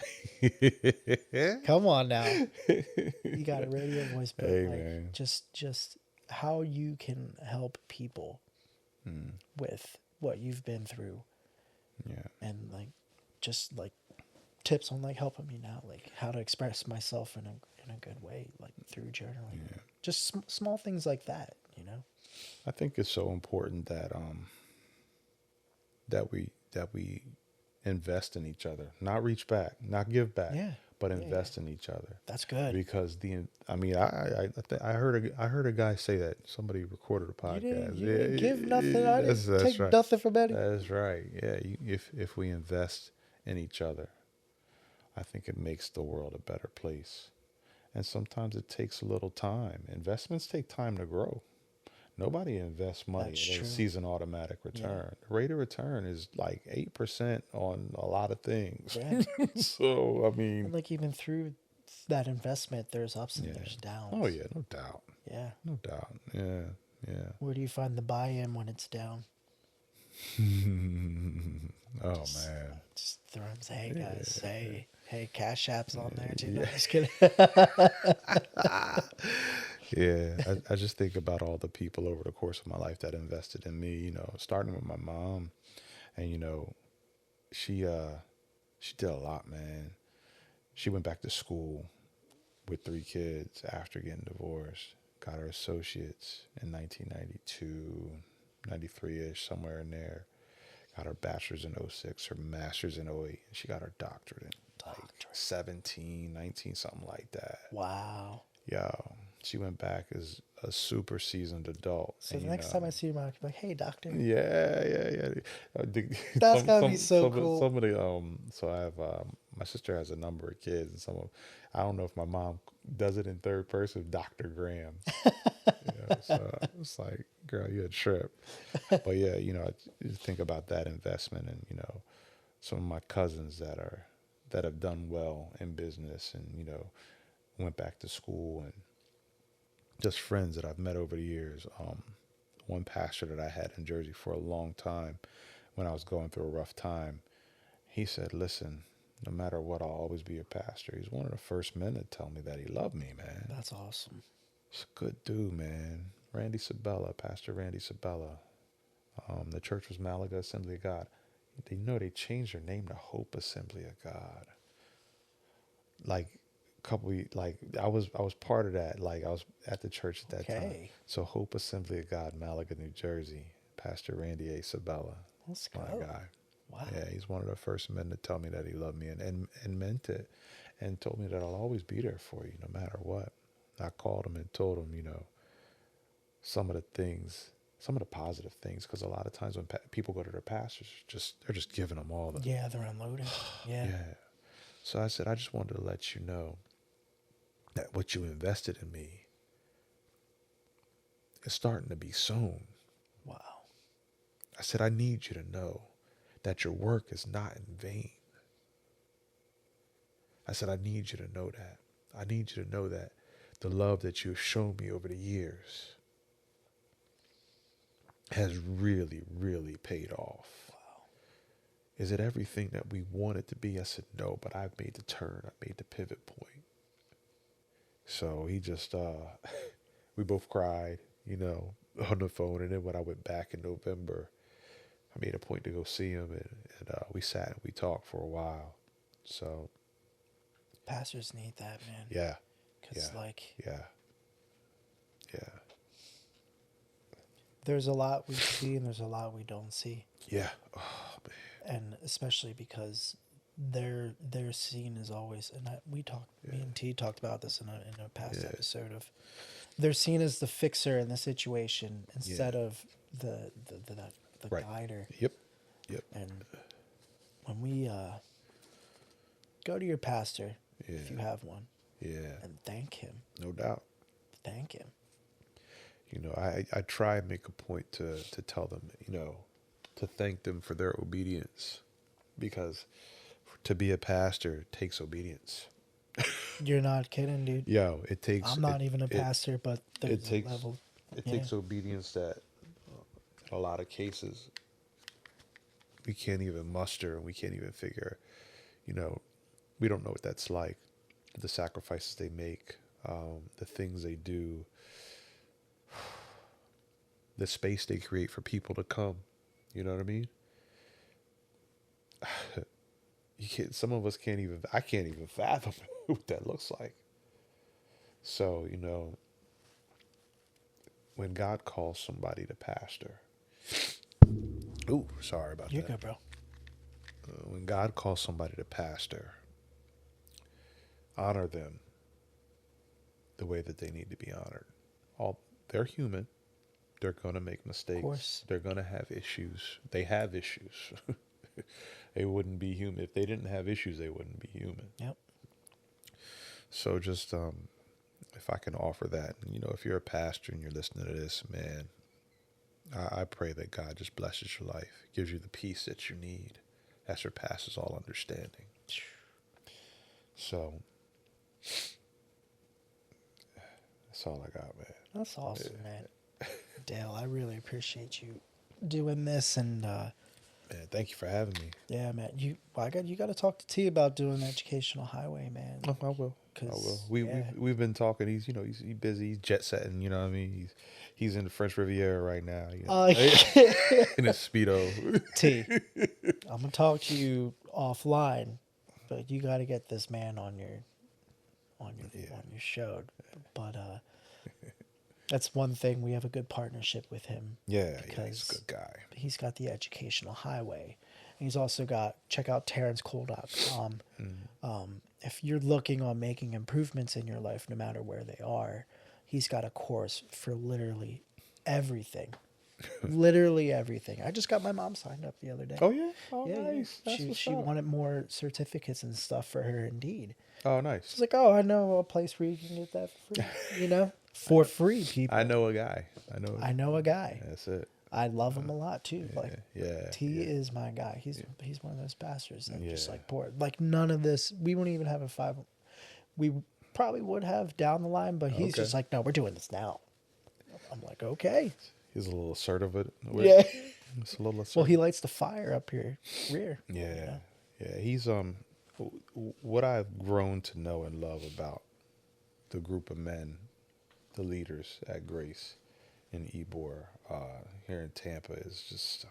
come on now, you got a radio voice, but Hey, like man. just how you can help people with what you've been through, Yeah. and like just like tips on like helping me now, like how to express myself in a good way, like through journaling. Yeah. Just small things like that, you know. I think it's so important that that we invest in each other, not reach back, not give back, Yeah. but Yeah. invest in each other. That's good. Because I heard a guy say that. Somebody recorded a podcast. You didn't give nothing. I didn't That's take right. nothing from Eddie. That's right. Yeah, if we invest in each other, I think it makes the world a better place. And sometimes it takes a little time. Investments take time to grow. Nobody invests money That's and then true. sees an automatic return. The rate of return is like 8% on a lot of things. Yeah. So, I And mean, like even through that investment, there's ups and yeah. there's downs. Oh, yeah, no doubt. Yeah. No doubt. Yeah, yeah. Where do you find the buy-in when it's down? Oh, man. Just throw them. Say, hey guys, hey, Cash App's on there too. No, Yeah. I'm just kidding. Yeah, I just think about all the people over the course of my life that invested in me, starting with my mom. And, she did a lot, man. She went back to school with 3 kids after getting divorced, got her associates in 1992, 93-ish, somewhere in there. Got her bachelor's in '06, her master's in '08, and she got her doctorate in like 17, 19, something like that. Wow. Yo, she went back as a super seasoned adult. So and, the next time I see him, I'll be like, hey, doctor. Yeah. That's gotta be so cool. Somebody, so I have, my sister has a number of kids, and I don't know if my mom does it in third person, Dr. Graham. So it's like, girl, you a trip. But yeah, I just think about that investment, and some of my cousins that have done well in business, and went back to school, and just friends that I've met over the years. One pastor that I had in Jersey for a long time, when I was going through a rough time, he said, listen, no matter what, I'll always be your pastor. He's one of the first men to tell me that he loved me, man. That's awesome. He's a good dude, man. Randy Sabella, Pastor Randy Sabella. The church was Malaga Assembly of God. They changed their name to Hope Assembly of God. Like I was part of that. Like I was at the church at that time. So Hope Assembly of God, Malaga, New Jersey. Pastor Randy A. Sabella. Let's My go. guy. Wow. Yeah, he's one of the first men to tell me that he loved me and meant it, and told me that I'll always be there for you no matter what. I called him and told him, some of the positive things, because a lot of times when people go to their pastors, they're just giving them all the Yeah, they're unloading. Yeah. yeah. So I said, I just wanted to let you know that what you invested in me is starting to be sown. Wow. I said, I need you to know that your work is not in vain. I said, I need you to know that. I need you to know that the love that you've shown me over the years has really, really paid off. Wow. Is it everything that we want it to be? I said, no, but I've made the turn. I made the pivot point. So he just, we both cried, on the phone. And then when I went back in November, I made a point to go see him, and we sat and we talked for a while. So Pastors need that, man. yeah. Because Yeah. there's a lot we see and there's a lot we don't see. Yeah. Oh, man. And especially because their scene is always, and me and T talked about this in a past episode of, they're seen as the fixer in the situation instead of the guider. Yep. And when we go to your pastor, if you have one, and thank him. No doubt. Thank him. I try and make a point to tell them, to thank them for their obedience, because to be a pastor takes obedience. You're not kidding, dude. Yo, it takes. I'm not even a pastor, but there's takes, a level. It takes obedience that, in a lot of cases, we can't even muster, and we can't even figure. We don't know what that's like. The sacrifices they make, the things they do, the space they create for people to come. You know what I mean? Some of us can't even, I can't even fathom what that looks like. So, when God calls somebody to pastor, ooh, sorry about You're that. good, bro. When God calls somebody to pastor, honor them the way that they need to be honored. They're human. They're going to make mistakes. course. They're going to have issues. They have issues. They wouldn't be human. If they didn't have issues, they wouldn't be human. Yep. So just if I can offer that, if you're a pastor and you're listening to this, man, I pray that God just blesses your life, gives you the peace that you need that surpasses all understanding. So that's all I got, man. That's awesome, man. Dale, I really appreciate you doing this, and Man, thank you for having me. yeah, man, you got to talk to T about doing the educational highway, man. Oh, I will. I will. We've been talking. He's he's busy. He's jet setting. You know what I mean? He's in the French Riviera right now. In a Speedo. T, I'm gonna talk to you offline, but you got to get this man on your show. But that's one thing, we have a good partnership with him. Yeah, because he's a good guy. He's got the educational highway. And he's also check out TerrenceCole.com. If you're looking on making improvements in your life, no matter where they are, he's got a course for literally everything. Literally everything. I just got my mom signed up the other day. Oh, yeah? Oh, Yeah, nice. That's what's she up. wanted more certificates and stuff for her Indeed. Oh, nice. She's like, oh, I know a place where you can get that for free, for free, people. I know a guy. I know a guy. That's it. I love him a lot too. Like, Yeah. T yeah. is my guy. He's one of those bastards that just Yeah. like poor. Like, none of this. We wouldn't even have a 5. We probably would have down the line, but he's Okay. just like, no, we're doing this now. I'm like, okay. He's a little assertive. Yeah. It's a little assertive. Well, he lights the fire up here rear. Yeah. Yeah. He's what I've grown to know and love about the group of men, the leaders at Grace in Ybor, here in Tampa, is just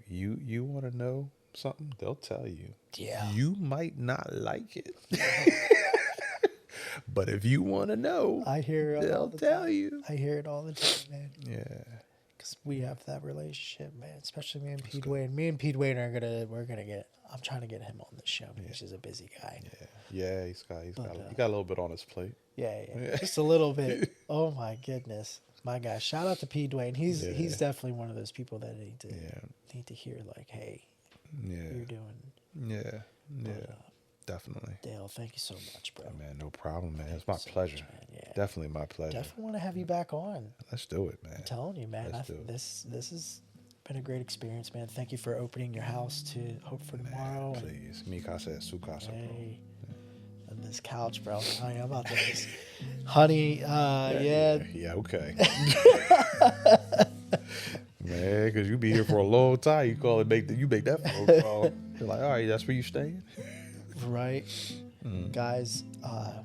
you want to know something, they'll tell you. Yeah. You might not like it. But if you want to know, I hear it all they'll the tell time. you. I hear it all the time, man. Yeah. Because we have that relationship, man. Especially me and Pete Wayne. Me and Pete Wayne we're gonna get. I'm trying to get him on the show because he's a busy guy. Yeah, he got a little bit on his plate. Yeah. Just a little bit. Oh my goodness, my guy. Shout out to Pete Dwayne. He's definitely one of those people that need to hear, like, hey, you're doing. Yeah. Definitely. Dale, thank you so much, bro. Man, no problem, man. It's my So pleasure. much, man. Yeah. Definitely my pleasure. Definitely want to have you back on. Let's do it, man. I'm telling you, man. Let's do it. This has been a great experience, man. Thank you for opening your house to Hope for Tomorrow. Man, please. Mi casa es su casa, bro. Hey, and this couch, bro. Honey, I'm about to just, honey, yeah. Yeah, okay. Man, because you be here for a long time. You call it, you make that phone call. You're like, all right, that's where you staying? Right. Guys, I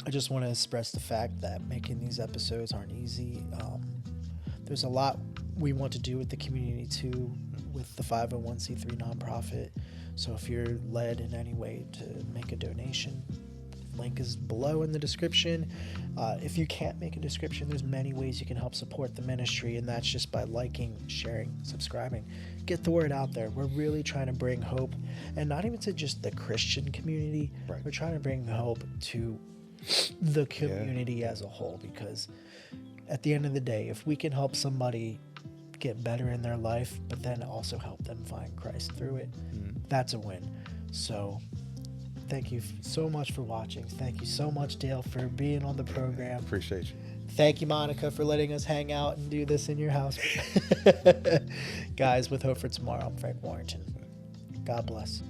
just want to express the fact that making these episodes aren't easy. There's a lot we want to do with the community too, with the 501c3 nonprofit. So if you're led in any way to make a donation, link is below in the description. If you can't make a description, there's many ways you can help support the ministry, and that's just by liking, sharing, subscribing. Get the word out there. We're really trying to bring hope, and not even to just the Christian community. Right. We're trying to bring hope to the community as a whole, because at the end of the day, if we can help somebody get better in their life, but then also help them find Christ through it, that's a win. So thank you so much for watching. Thank you so much, Dale, for being on the program. Appreciate you. Thank you, Monica, for letting us hang out and do this in your house. Guys, with Hope for Tomorrow, I'm Frank Warrington. God bless.